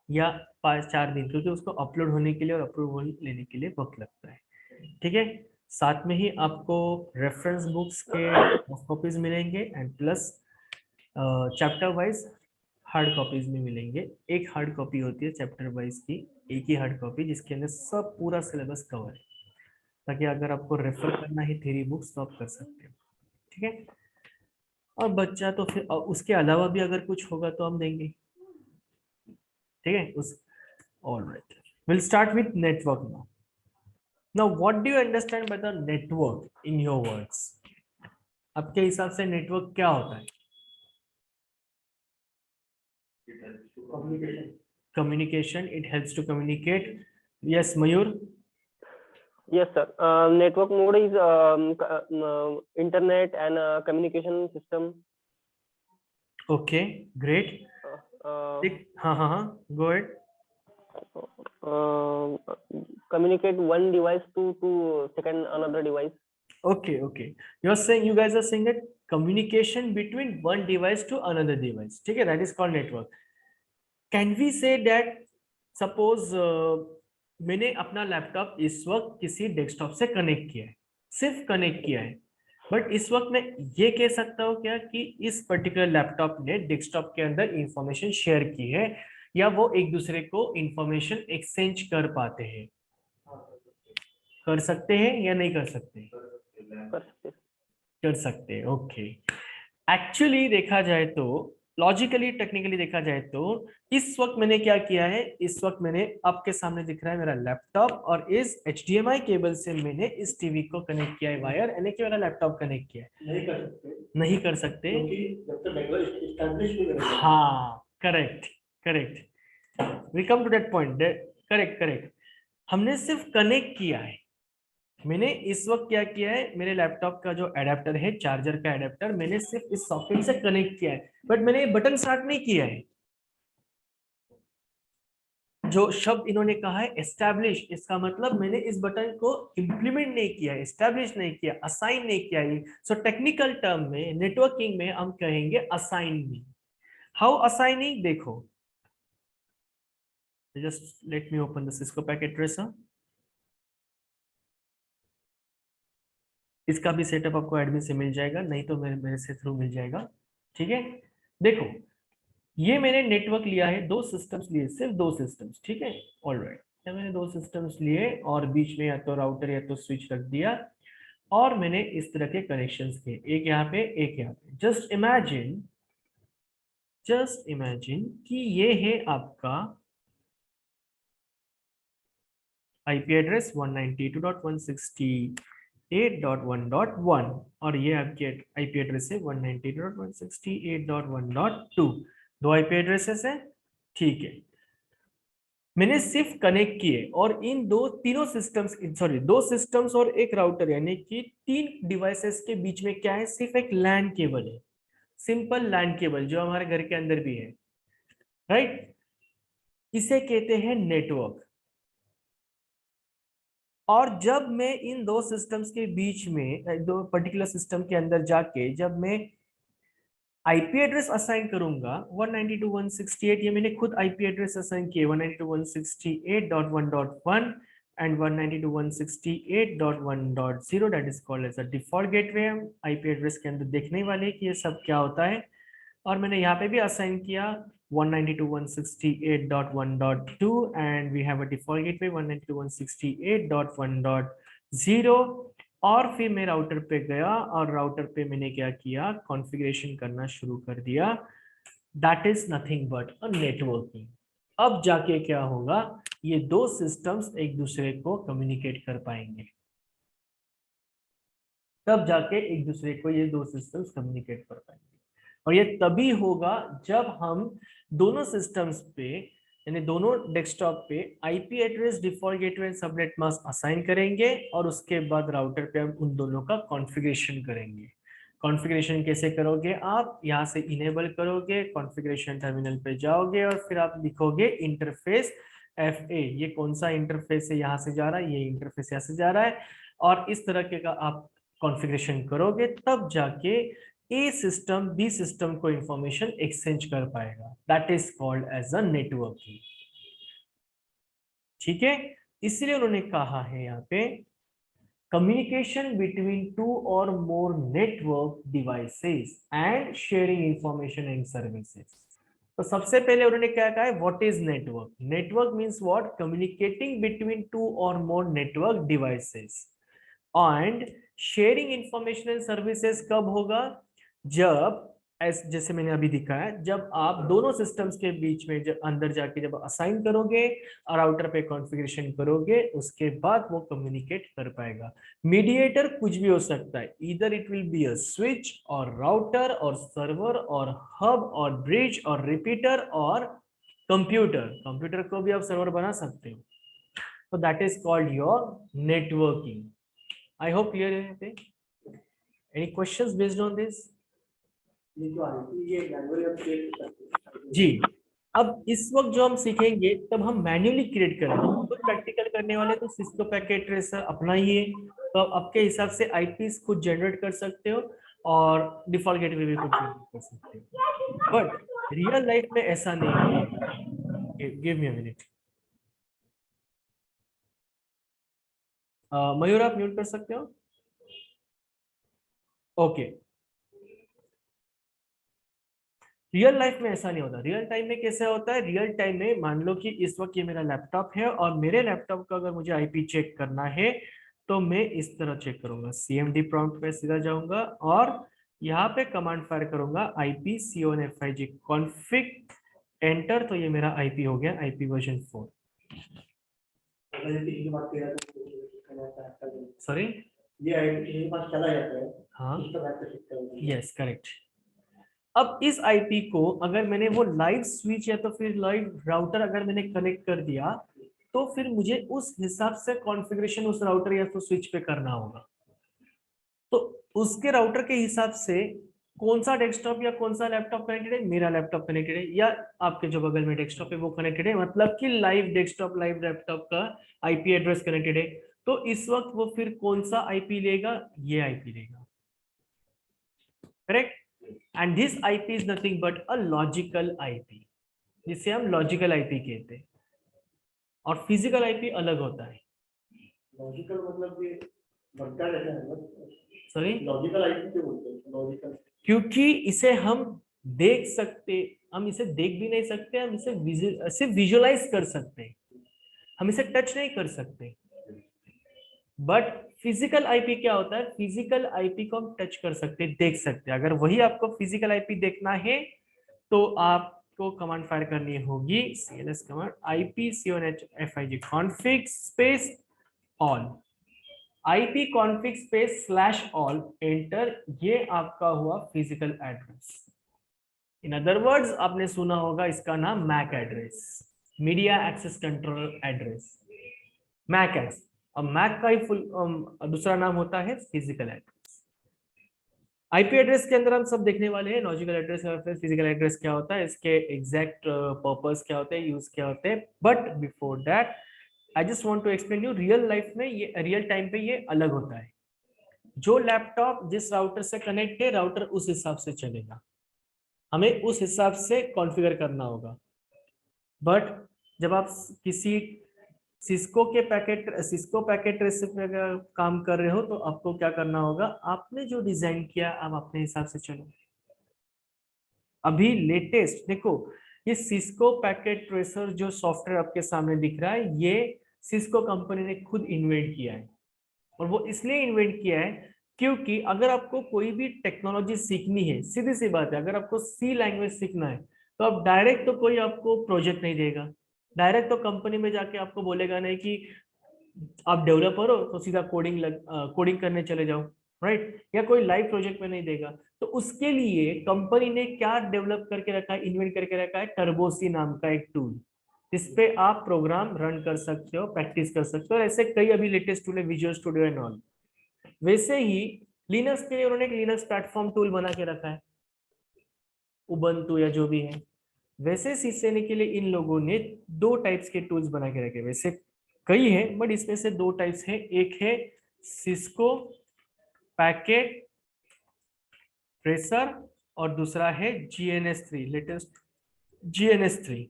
या 5-4 दिन, क्योंकि उसको अपलोड होने के लिए और अप्रूवल लेने के लिए वक्त लगता है। ठीक है, साथ में ही आपको रेफरेंस बुक्स के कॉपीज मिलेंगे, and plus chapter wise hard copies में मिलेंगे। एक हार्ड कॉपी होती है चैप्टर वाइज की, एक ही हार्ड कॉपी जिसके अंदर सब पूरा सिलेबस कवर है, ताकि अगर आपको रेफर करना है थ्योरी बुक्स तो आप कर सकते हो। ठीक है, और बच्चा तो फिर उसके अलावा भी अगर कुछ होगा तो हम देंगे। ठीक है, उस alright, will start with network now. Now, what do you understand by the network in your words? आपके हिसाब से नेटवर्क क्या होता है? Communication. It helps to communicate. Yes, Mayur. Yes, sir. Network mode is internet and communication system. Okay, great. हाँ, go ahead. Communicate one device to second another device. Okay. You guys are saying that communication between one device to another device. ठीक है, that is called network. Can we say that suppose मैंने अपना laptop इस वक्त किसी desktop से connect किया है, सिर्फ कनेक्ट किया है, बट इस वक्त मैं ये कह सकता हूँ क्या कि इस पर्टिकुलर लैपटॉप ने डेस्कटॉप के अंदर इंफॉर्मेशन शेयर की है, या वो एक दूसरे को इंफॉर्मेशन एक्सचेंज कर पाते हैं? कर सकते हैं या नहीं कर सकते? कर सकते हैं, ओके। एक्चुअली देखा जाए तो, लॉजिकली टेक्निकली देखा जाए तो, इस वक्त मैंने क्या किया है, इस वक्त मैंने आपके सामने दिख रहा है मेरा लैपटॉप, और इस HDMI केबल से मैंने इस टीवी को कनेक्ट किया है वायर, यानी कि मेरा लैपटॉप कनेक्ट किया है। नहीं कर सकते नहीं कर सकते, क्योंकि जब तक नेटवर्क इस्टेब्लिश नहीं करेगा। हाँ correct correct, we come to that point, correct correct. हमने सिर्फ कनेक्ट किया है, मैंने इस वक्त क्या किया है, मेरे लैपटॉप का जो एडेप्टर है, चार्जर का एडेप्टर, मैंने सिर्फ इस सॉकेट से कनेक्ट किया है, बट मैंने बटन स्टार्ट नहीं किया है। जो शब्द इन्होंने कहा है एस्टैब्लिश, इसका मतलब मैंने इस बटन को इंप्लीमेंट नहीं किया, एस्टैब्लिश नहीं किया, असाइन नहीं किया। सो टेक्निकल टर्म में, नेटवर्किंग में हम कहेंगे असाइनिंग। हाउ असाइनिंग, देखो, just let me open the Cisco packet tracer. इसका भी सेटअप आपको एडमिन से मिल जाएगा, नहीं तो मेरे से थ्रू मिल जाएगा, ठीक है। देखो, ये मैंने नेटवर्क लिया है, दो सिस्टम्स लिए, सिर्फ दो सिस्टम्स, ठीक है, ऑलराइट। मैंने दो सिस्टम्स लिए और बीच में या तो राउटर या तो स्विच रख दिया, और मैंने इस तरह के कनेक्शंस किए, एक यहाँ पे एक यहाँ पे। जस्ट इमेजिन कि ये है आपका आईपी एड्रेस 192.168.1.1, और ये आपके आईपी एड्रेस है 192.168.1.2। दो आईपी एड्रेसेस है, ठीक है। मैंने सिर्फ कनेक्ट किए, और इन तीनों सिस्टम्स, सॉरी, दो सिस्टम्स और एक राउटर, यानी कि तीन डिवाइसेस के बीच में क्या है, सिर्फ एक लैन केबल है, सिंपल लैन केबल, जो हमारे घर के अंदर भी है, राइट। इसे कहते हैं नेटवर्क। और जब मैं इन दो सिस्टम्स के बीच में, दो पर्टिकुलर सिस्टम के अंदर जाके जब मैं आईपी एड्रेस असाइन करूंगा 192.168, ये मैंने खुद आईपी एड्रेस असाइन किए 192.168.1.1 and 192.168.1.0, that is called as a default gateway. हम आईपी एड्रेस के अंदर देखने वाले कि ये सब क्या होता है। और मैंने यहाँ पे भी असाइन किया 192.168.1.2 and we have a default gateway 192.168.1.0। और फिर मैं राउटर पे गया, और राउटर पे मैंने क्या किया, कॉन्फ़िगरेशन करना शुरू कर दिया। That is nothing but a networking. अब जाके क्या होगा, ये दो सिस्टम्स एक दूसरे को कम्युनिकेट कर पाएंगे, तब जाके एक दूसरे को ये दो सिस्टम्स कम्युनिकेट कर पाएंगे। और ये तभी होगा जब हम दोनों सिस्टम्स पे, यानी दोनों डेस्कटॉप पे IP address, default gateway and subnet mask assign करेंगे, और उसके बाद राउटर पे हम उन दोनों का कॉन्फ़िगरेशन करेंगे। कॉन्फ़िगरेशन कैसे करोगे, आप यहाँ से इनेबल करोगे, कॉन्फ़िगरेशन टर्मिनल पे जाओगे, और फिर आप लिखोगे इंटरफेस FA। ये कौन सा इंटरफेस है, यहाँ से जा रहा है, ये इंटरफेस यहाँ से जा रहा है, और इस तरह के का आप कॉन्फ़िगरेशन करोगे, तब जाके ए सिस्टम बी सिस्टम को इंफॉर्मेशन एक्सचेंज कर पाएगा। That is called as a networking, ठीक है। इसलिए उन्होंने कहा है यहाँ पे communication between two or more network devices and sharing information and services. तो सबसे पहले उन्होंने क्या कहा है, what is network. Network means what, communicating between two or more network devices. And sharing information and services कब होगा, जब जैसे मैंने अभी दिखाया, जब आप दोनों सिस्टम्स के बीच में जब अंदर जाके जब असाइन करोगे और राउटर पे कॉन्फ़िगरेशन करोगे, उसके बाद वो कम्युनिकेट कर पाएगा। मीडिएटर कुछ भी हो सकता है, इधर it will be a switch और राउटर और सर्वर और हब और ब्रिज और रिपीटर और कंप्यूटर को भी आप सर्वर बना सकते हो। तो that is called your networking. I hope clear है। Any questions based on this? जी, अब इस वक्त जो हम सीखेंगे, तब हम मैन्युअली क्रिएट करेंगे। खुद प्रैक्टिकल करने वाले तो सिस्को पैकेट ट्रेसर अपना ही है, तो आप आपके हिसाब से आईपीस खुद जनरेट कर सकते हो, और डिफॉल्ट गेटवे भी खुद जनरेट कर सकते हो। बट रियल लाइफ में ऐसा नहीं है। Give me a minute. मयूर आप म्यूट कर सकते हो? ओके। रियल लाइफ में ऐसा नहीं होता। रियल टाइम में कैसे होता है? रियल टाइम में मान लो कि इस वक्त ये मेरा लैपटॉप है और मेरे लैपटॉप का अगर मुझे आईपी चेक करना है तो मैं इस तरह चेक करूंगा, cmd प्रॉम्प्ट पे सीधा जाऊंगा और यहाँ पे कमांड फायर करूंगा IP C1FIG कॉन्फ़िग एंटर, तो ये मेरा आईपी हो गया, IP वर्जन 4। अगर ये किसी की बात कर रहा है तो इसका नाम क्या है? सॉरी, ये आईडी किसी के पास चला जाता है, हाँ उस पर बात कर सकते हैं। Yes correct. अब इस आईपी को अगर मैंने वो लाइव स्विच या तो फिर लाइव राउटर अगर मैंने कनेक्ट कर दिया तो फिर मुझे उस हिसाब से कॉन्फ़िगरेशन उस राउटर या तो स्विच पे करना होगा। तो उसके राउटर के हिसाब से कौन सा डेस्कटॉप या कौन सा लैपटॉप कनेक्टेड है, मेरा लैपटॉप कनेक्टेड है या आपके जो बगल में डेस्कटॉप है वो कनेक्टेड है, मतलब कि लाइव डेस्कटॉप लाइव लैपटॉप का आईपी एड्रेस कनेक्टेड है। तो इस वक्त वो फिर कौन सा आईपी लेगा? ये आईपी लेगा, correct. And this IP is nothing but a logical IP, जिसे हम लॉजिकल आईपी कहते हैं। और फिजिकल आईपी अलग होता है। लॉजिकल मतलब ये बनता रहता है ना, सॉरी, लॉजिकल आईडी क्यों बोलते हैं लॉजिकल? क्योंकि इसे हम देख सकते, हम इसे देख भी नहीं सकते, हम इसे सिर्फ विजुअलाइज कर सकते हैं, हम इसे टच नहीं कर सकते। बट फिजिकल आईपी क्या होता है? फिजिकल आईपी को हम टच कर सकते हैं, देख सकते हैं। अगर वही आपको फिजिकल आईपी देखना है तो आपको कमांड फायर करनी होगी, cls command IP C1FIG config space all, IP config space /all enter, ये आपका हुआ physical address. In other words आपने सुना होगा इसका नाम MAC address, media access control address, MAC address. और मैक का ही फुल दूसरा नाम होता है फिजिकल एड्रेस। आईपी एड्रेस के अंदर हम सब देखने वाले हैं, लॉजिकल एड्रेस और फिजिकल एड्रेस क्या होता है, इसके एग्जैक्ट पर्पस क्या होते हैं, यूज क्या होते हैं। But before that I just want to explain you, real life में ये रियल टाइम पे ये अलग होता है। जो लैपटॉप जिस राउटर से कनेक्ट है, राउटर उस हिसाब से चलेगा, हमें उस हिसाब से कॉन्फ़िगर करना होगा। बट जब आप किसी सिस्को पैकेट ट्रेस पे काम कर रहे हो तो आपको क्या करना होगा, आपने जो डिजाइन किया आप अपने हिसाब से चलो। अभी लेटेस्ट देखो, ये सिस्को पैकेट ट्रेसर जो सॉफ्टवेयर आपके सामने दिख रहा है, ये सिस्को कंपनी ने खुद इन्वेंट किया है। और वो इसलिए इन्वेंट किया है क्योंकि अगर आपको कोई भी टेक्नोलॉजी सीखनी है, सीधी सी बात है, अगर आपको सी लैंग्वेज सीखना है तो आप डायरेक्ट तो कोई आपको प्रोजेक्ट नहीं देगा, डायरेक्ट तो कंपनी में जाके आपको बोलेगा नहीं कि आप डेवलपर हो तो सीधा कोडिंग करने चले जाओ, राइट, या कोई लाइव प्रोजेक्ट में नहीं देगा। तो उसके लिए कंपनी ने क्या डेवलप करके रखा है, इन्वेंट करके रखा है, टर्बोसी नाम का एक टूल, जिसपे आप प्रोग्राम रन कर सकते हो, प्रैक्टिस कर सकते हो। ऐसे कई अभी लेटेस्ट टूल है, विजुअल स्टूडियो एंड ऑल। वैसे ही लिनक्स के लिए उन्होंने एक लिनक्स प्लेटफॉर्म टूल बना के रखा है, उबंटू या जो भी है। वैसे सीखने के लिए इन लोगों ने दो टाइप्स के टूल्स बना के रखे, वैसे कई है बट इसमें से दो टाइप्स है, एक है सिस्को पैकेट ट्रेसर और दूसरा है GNS3, लेटेस्ट GNS3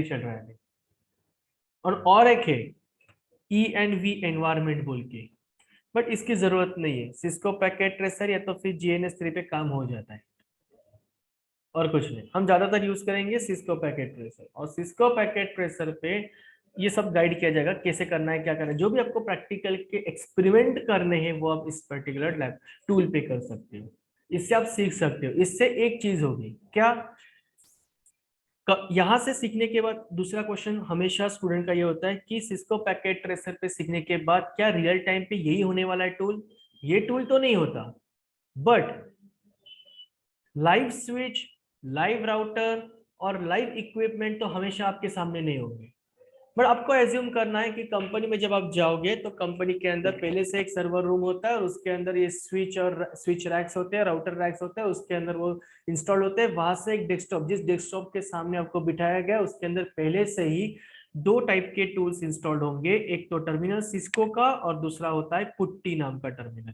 चल रहा है। और एक है ENV एनवायरमेंट बोल के, बट इसकी जरूरत नहीं है, सिस्को पैकेट ट्रेसर या तो फिर GNS3 पे काम हो जाता है और कुछ नहीं। हम ज्यादातर यूज करेंगे सिस्को पैकेट ट्रेसर, और सिस्को पैकेट ट्रेसर पे ये सब गाइड किया जाएगा कैसे करना है, क्या करना है। जो भी आपको प्रैक्टिकल के एक्सपेरिमेंट करने हैं वो आप इस पर्टिकुलर लैब टूल पे कर सकते हो, इससे आप सीख सकते हो। इससे एक चीज होगी क्या, यहाँ से सीखने के बाद दूसरा क्वेश्चन हमेशा स्टूडेंट का ये होता है कि सिस्को पैकेट ट्रेसर पे सीखने के बाद क्या रियल टाइम पे यही होने वाला है टूल? ये टूल तो नहीं होता, but live switch, live router और लाइव इक्विपमेंट तो हमेशा आपके सामने नहीं होंगे। बट आपको एज्यूम करना है कि कंपनी में जब आप जाओगे तो कंपनी के अंदर पहले से एक सर्वर रूम होता है और उसके अंदर ये स्विच रैक्स होते हैं, राउटर रैक्स होते हैं, उसके अंदर वो इंस्टॉल होते हैं। वहां से एक डेस्कटॉप, जिस डेस्कटॉप के सामने आपको बिठाया गया उसके अंदर पहले से ही दो टाइप के टूल्स इंस्टॉल्ड होंगे, एक तो टर्मिनल सिस्को का और दूसरा होता है पुट्टी नाम का टर्मिनल।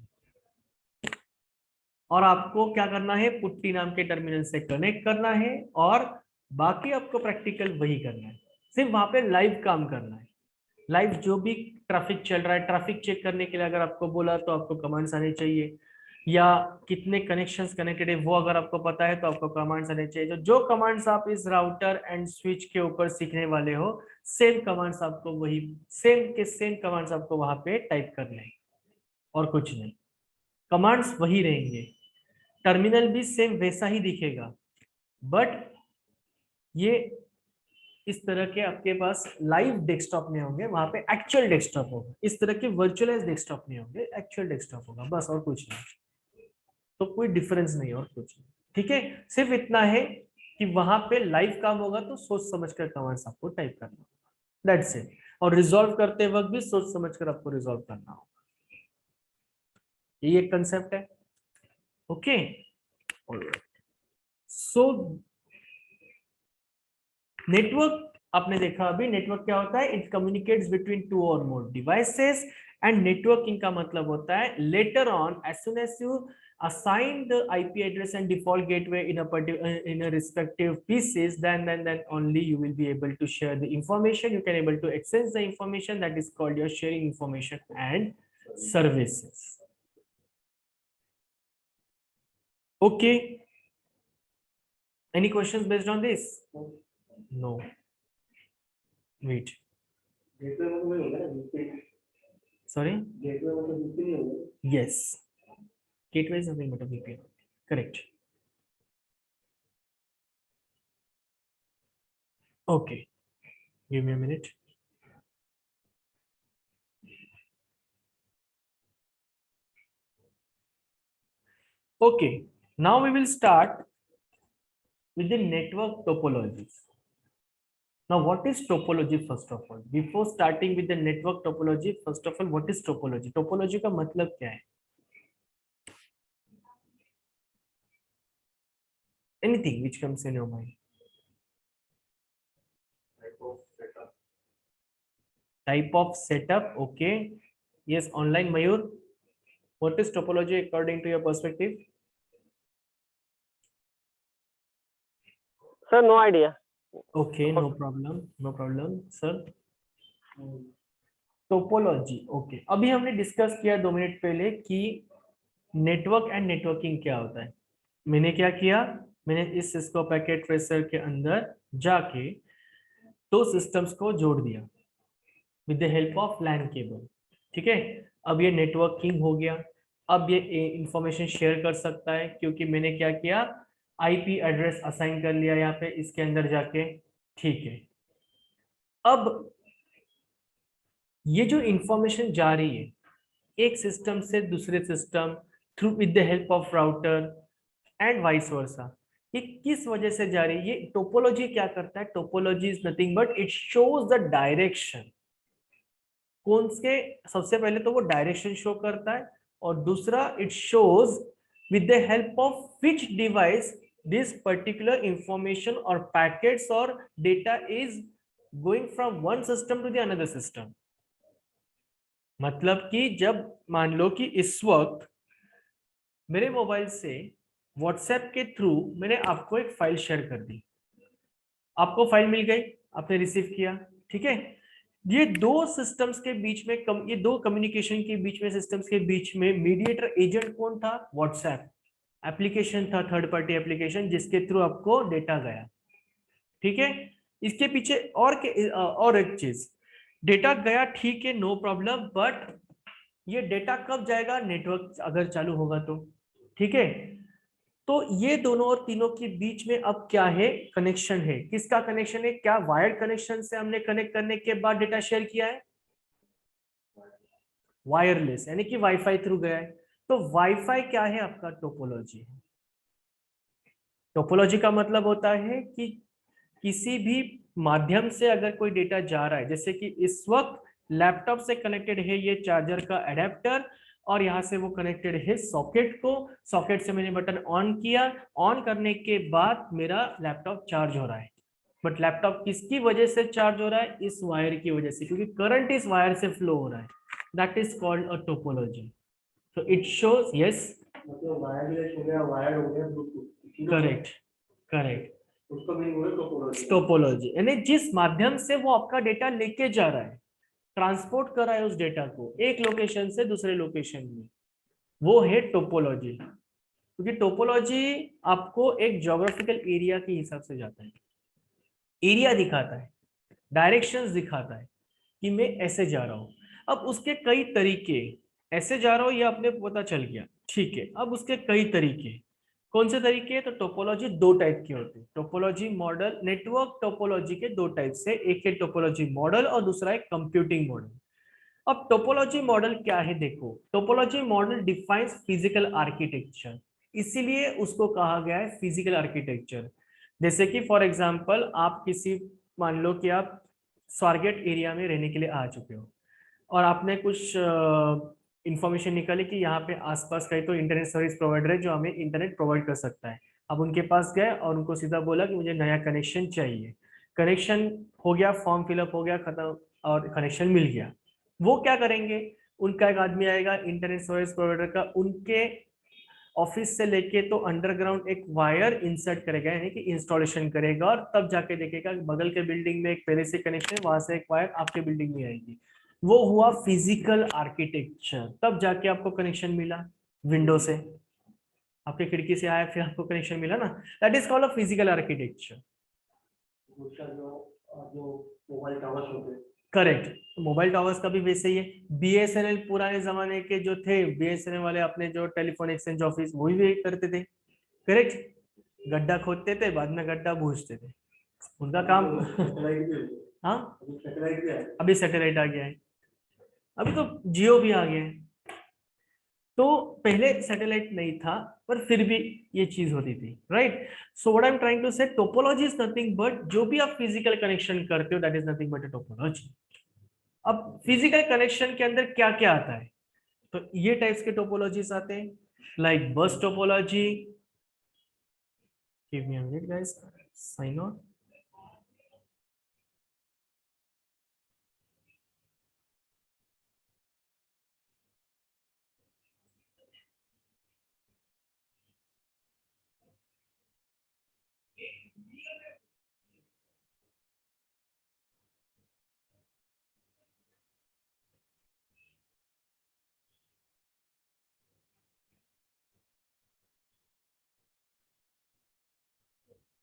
और आपको क्या करना है, पुट्टी नाम के टर्मिनल से कनेक्ट करना है और बाकी आपको प्रैक्टिकल वही करना है, सिर्फ वहां पे लाइव काम करना है। लाइव जो भी ट्रैफिक चल रहा है, ट्रैफिक चेक करने के लिए अगर आपको बोला तो आपको कमांड्स आने चाहिए, या कितने कनेक्शंस कनेक्टेड है वो अगर आपको पता है तो आपको कमांड्स आने चाहिए। जो कमांड्स आप इस राउटर एंड स्विच के ऊपर सीखने वाले हो, सेम कमांड्स आपको वही सेम के सेम कमांड्स आपको वहां पे टाइप करने हैं और कुछ नहीं, कमांड्स वही रहेंगे, टर्मिनल भी सेम वैसा ही दिखेगा, बट ये इस तरह के आपके पास लाइव डेस्कटॉप नहीं होंगे, वहां पे एक्चुअल डेस्कटॉप होगा। इस तरह के वर्चुअलाइज डेस्कटॉप नहीं होंगे, एक्चुअल डेस्कटॉप होगा बस, और कुछ नहीं। तो कोई डिफरेंस नहीं और कुछ नहीं, ठीक है। सिर्फ इतना है कि वहां पे लाइव काम होगा तो सोच समझ कर कमांड्स आपको टाइप करना होगा, दैट्स इट। और रिजॉल्व करते वक्त भी सोच समझ कर आपको रिजॉल्व करना होगा, ये एक कंसेप्ट है। ओके, सो नेटवर्क आपने देखा अभी, नेटवर्क क्या होता है, it communicates between two or more devices, and networking का मतलब होता है later on as soon as you assign the IP address and default gateway in a respective pieces, then only you will be able to share the information, you can able to access the information, that is called your sharing information and services. Okay, any questions based on this? No, wait, gateway मतलब वही होगा ना, VPN, sorry, gateway मतलब VPN ही होगा। yes, gateway is nothing but a VPN, correct. Okay, give me a minute. Okay, now we will start with the network topologies. Now, what is topology first of all? Before starting with the network topology, first of all, what is topology? Topology का मतलब क्या है? Anything which comes in your mind. Type of setup. Okay. Yes, online Mayur. What is topology according to your perspective? Sir, no idea. Okay, no problem. No problem, sir. Topology, okay. अभी हमने discuss किया 2 minute पहले कि network and networking क्या होता है। मैंने क्या किया, मैंने इस सिस्को पैकेट ट्रेसर के अंदर जाके 2 सिस्टम्स को जोड़ दिया with the help of LAN cable, ठीक है। अब ये नेटवर्किंग हो गया। अब ये इंफॉर्मेशन शेयर कर सकता है क्योंकि मैंने क्या किया, आईपी एड्रेस असाइन कर लिया यहाँ पे इसके अंदर जाके, ठीक है। अब ये जो इंफॉर्मेशन जा रही है एक सिस्टम से दूसरे system through with the help of router and vice versa, ये किस वजह से जा रही है? ये टोपोलॉजी क्या करता है? Topology is nothing but it shows the direction. कौन से? सबसे पहले तो वो डायरेक्शन शो करता है, और दूसरा it shows with the help of which device this particular information और पैकेट्स और data is going from one system to the another system. मतलब कि जब मान लो कि इस वक्त मेरे मोबाइल से व्हाट्सएप के थ्रू मैंने आपको एक फाइल शेयर कर दी, आपको फाइल मिल गई, आपने रिसीव किया, ठीक है। ये 2 सिस्टम्स के बीच में ये 2 कम्युनिकेशन के बीच में, सिस्टम्स के बीच में मीडिएटर एजेंट कौन था? व्हाट्सएप एप्लीकेशन था, थर्ड पार्टी एप्लीकेशन जिसके थ्रू आपको डेटा गया, ठीक है। इसके पीछे और एक चीज, डेटा गया, ठीक है, नो प्रॉब्लम, बट ये डेटा कब जाएगा? नेटवर्क अगर चालू होगा तो, ठीक है। तो ये दोनों और तीनों के बीच में अब क्या है? कनेक्शन है। किसका कनेक्शन है? क्या वायर्ड कनेक्शन से हमने कनेक्ट करने के बाद डेटा शेयर किया है? वायरलेस, यानी कि वाईफाई थ्रू गया है। तो वाईफाई क्या है? आपका टोपोलॉजी। टोपोलॉजी का मतलब होता है कि किसी भी माध्यम से अगर कोई डेटा जा रहा है, जैसे कि इस वक्त लैपटॉप से कनेक्टेड है ये चार्जर का एडेप्टर, और यहाँ से वो कनेक्टेड है सॉकेट को, सॉकेट से मैंने बटन ऑन किया, ऑन करने के बाद मेरा लैपटॉप चार्ज हो रहा है। बट लैपटॉप किसकी वजह से चार्ज हो रहा है? इस वायर की वजह से, क्योंकि करंट इस वायर से फ्लो हो रहा है। That is called a topology. So it shows, yes, मतलब वायरलेस हो गया, वायर हो गया, ब्लूटूथ। करेक्ट करेक्ट, उसको भी बोले टोपोलॉजी। टोपोलॉजी यानी जिस माध्यम से वो आपका डेटा लेके जा रहा है, ट्रांसपोर्ट कर रहा है उस डेटा को एक लोकेशन से दूसरे लोकेशन में, वो है टोपोलॉजी। क्योंकि टोपोलॉजी आपको एक ज्योग्राफिकल एरिया के हिसाब से जाता है, एरिया दिखाता है, डायरेक्शंस दिखाता है कि मैं ऐसे जा रहा हूं। अब उसके कई तरीके, ऐसे जा रहा हूं ये अपने पता चल गया, ठीक है। अब उसके कई तरीके, कौन से तरीके? तो टोपोलॉजी दो टाइप की होती है, टोपोलॉजी मॉडल, नेटवर्क टोपोलॉजी के दो टाइप से, एक है टोपोलॉजी मॉडल और दूसरा है कंप्यूटिंग मॉडल। अब टोपोलॉजी मॉडल क्या है? देखो, topology model defines physical architecture, इसीलिए उसको कहा गया है फिजिकल आर्किटेक्चर। जैसे कि फॉर एग्जांपल आप किसी, मान लो कि आप स्वारगेट एरिया में रहने के लिए आ चुके हो और आपने कुछ इंफॉर्मेशन निकाली कि यहाँ पे आसपास कहीं तो इंटरनेट सर्विस प्रोवाइडर है जो हमें इंटरनेट प्रोवाइड कर सकता है। अब उनके पास गए और उनको सीधा बोला कि मुझे नया कनेक्शन चाहिए। कनेक्शन हो गया, फॉर्म फिलअप हो गया, खत्म, और कनेक्शन मिल गया। वो क्या करेंगे? उनका एक आदमी आएगा इंटरनेट सर्विस प्रोवाइडर का, उनके ऑफिस से लेके तो अंडरग्राउंड एक वायर इंसर्ट करेगा, यानी कि इंस्टॉलेशन करेगा, और तब जाके देखेगा कि बगल के बिल्डिंग में एक पहले से कनेक्शन है, वहां से एक वायर आपके बिल्डिंग में आएगी। वो हुआ फिजिकल आर्किटेक्चर, तब जाके आपको कनेक्शन मिला विंडो से, आपके खिड़की से आया, फिर आपको कनेक्शन मिला ना। That is called a physical architecture. दूसरा जो जो मोबाइल टावर्स होते हैं, करेक्ट, मोबाइल टावर्स का भी वैसे ही है। बीएसएनएल पुराने जमाने के जो थे, बीएसएनएल वाले अपने जो टेलीफोन एक्सचेंज ऑफिस, वही भी करते थे। करेक्ट, गड्ढा खोदते थे, बाद में गड्ढा बूझते थे, उनका काम। सैटेलाइट भी होते हैं, हाँ, अभी सैटेलाइट भी है। अभी सैटेलाइट आ गया है, अभी तो जियो भी आ गया है। तो पहले सैटेलाइट नहीं था, पर फिर भी ये चीज होती थी, right. So what I am trying to say, topology is nothing but, जो भी आप फिजिकल कनेक्शन करते हो that is nothing but a topology. अब फिजिकल कनेक्शन के अंदर क्या क्या आता है? तो ये टाइप्स के टोपोलॉजीज आते हैं, like bus topology. Give me a minute guys, sign on.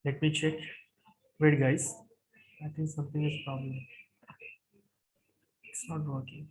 Let me check. Wait, guys. I think something is problem. It's not working.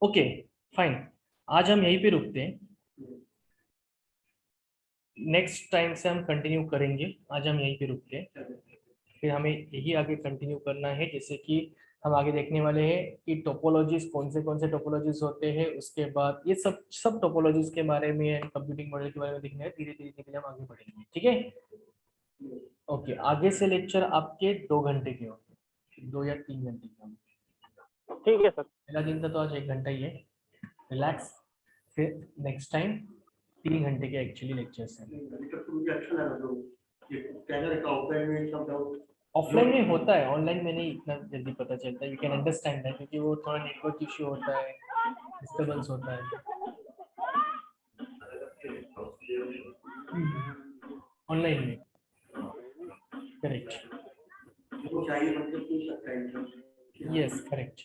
Okay fine, आज हम यहीं पे रुकते हैं, नेक्स्ट टाइम से हम कंटिन्यू करेंगे। आज हम यहीं पे रुकते हैं, फिर हमें यही आगे कंटिन्यू करना है। जैसे कि हम आगे देखने वाले हैं कि टोपोलॉजीज कौन से टोपोलॉजीज होते हैं, उसके बाद ये सब टोपोलॉजीज के बारे में एंड कंप्यूटिंग मॉडल के बारे में देखना है। धीरे धीरे हम आगे बढ़ेंगे, ठीक है। ओके, आगे से लेक्चर आपके 2 घंटे के होंगे, 2 या 3 घंटे के होंगे। ठीक है सर। पहला दिन था तो आज 1 घंटा ही है, रिलैक्स। फिर नेक्स्ट टाइम 3 घंटे के एक्चुअली लेक्चर्स हैं। अच्छा लगा जो ये कैमरे का ऑफलाइन में सब डाउट ऑफलाइन में होता है, ऑनलाइन में नहीं इतना जल्दी पता चलता है। यू कैन अंडरस्टैंड दैट, क्योंकि वो थोड़ा नेटवर्क इश्यू होता है, डिस्टर्बेंस होता है ऑनलाइन में। करेक्ट, वो चाहिए मतलब पूछ सकता है। Yes correct.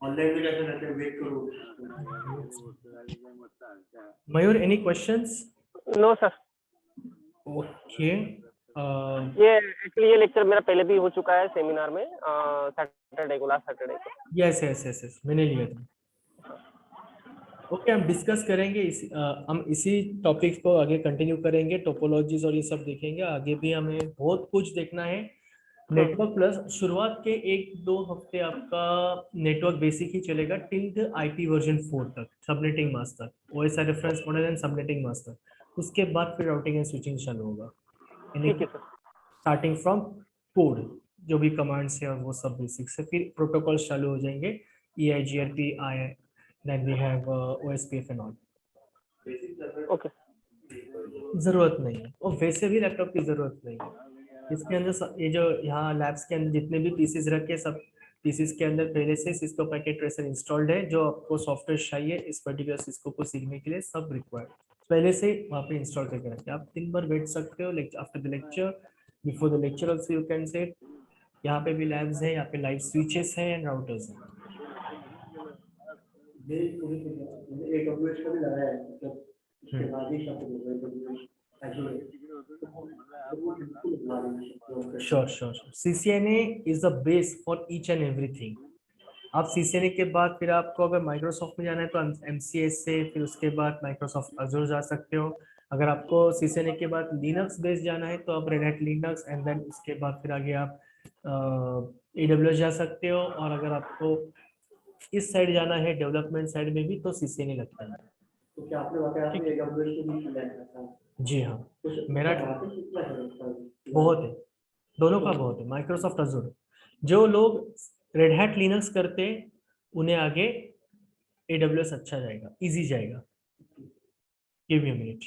ऑनलाइन में कैसे रहते हैं, वेट करो। Mayur, any questions? No sir. Okay, ये एक्चुअली ये लेक्चर मेरा पहले भी हो चुका है सेमिनार में, सैटरडे को, लास्ट सैटरडे को। यस यस यस यस, मैंने लिया था। ओके, हम डिस्कस करेंगे हम इसी टॉपिक को आगे कंटिन्यू करेंगे, टोपोलॉजीज और ये सब देखेंगे। आगे भी हमें बहुत कुछ देखना है। नेटवर्क प्लस शुरुआत के 1-2 हफ्ते आपका नेटवर्क बेसिक ही चलेगा टिल द IP वर्जन 4 तक, सबनेटिंग मास्क तक, OSI reference model and subnetting mask तक। उसके बाद फिर राउटिंग एंड स्विचिंग चालू होगा, ठीक है सर। स्टार्टिंग फ्रॉम कोड, जो भी कमांड्स है और वो सब बेसिक से। फिर प्रोटोकॉल्स चालू हो जाएंगे, EIGRP, then we have OSPF and all। Okay. जरूरत नहीं है, और वैसे भी लैपटॉप की जरूरत नहीं है। इसके अंदर ये जो यहाँ लैब्स के अंदर जितने भी पीसीज रखे, सब पीसीज के अंदर पहले से सिस्को पैकेट ट्रेसर इंस्टॉल्ड है। जो आपको सॉफ्टवेयर चाहिए इस पर्टिकुलर सिस्को को सीखने के लिए, सब रिक्वायर्ड पहले से वहाँ पे इंस्टॉल करके रखे। आप दिन भर बैठ सकते हो, after the lecture, before the lecture also you can set. यहाँ पे भी लैब्स है, यहाँ पे लाइव स्विचेस है एंड राउटर्स है। AWS का भी लगाया है, मतलब उसके बाद ही सब sure. CCNA is the base for each and everything. आप CCNA के बाद फिर आपको अगर माइक्रोसॉफ्ट में जाना है तो MCS से, फिर उसके बाद माइक्रोसॉफ्ट अजूर जा सकते हो। अगर आपको CCNA के बाद लिनक्स बेस जाना है तो आप Red Hat Linux, and then उसके बाद फिर आगे आप AWS जा सकते हो। और अगर आपको इस साइड जाना है डेवलपमेंट साइड में भी, तो CCNA लगता है। तो क्या आपने बताया आपने AWS को भी सिलेक्ट किया? जी हाँ, मेरा बहुत है, दोनों का बहुत है। माइक्रोसॉफ्ट अजूर, जो लोग रेड हैट लिनक्स करते उन्हें आगे AWS अच्छा जाएगा, इजी जाएगा। Give me a minute.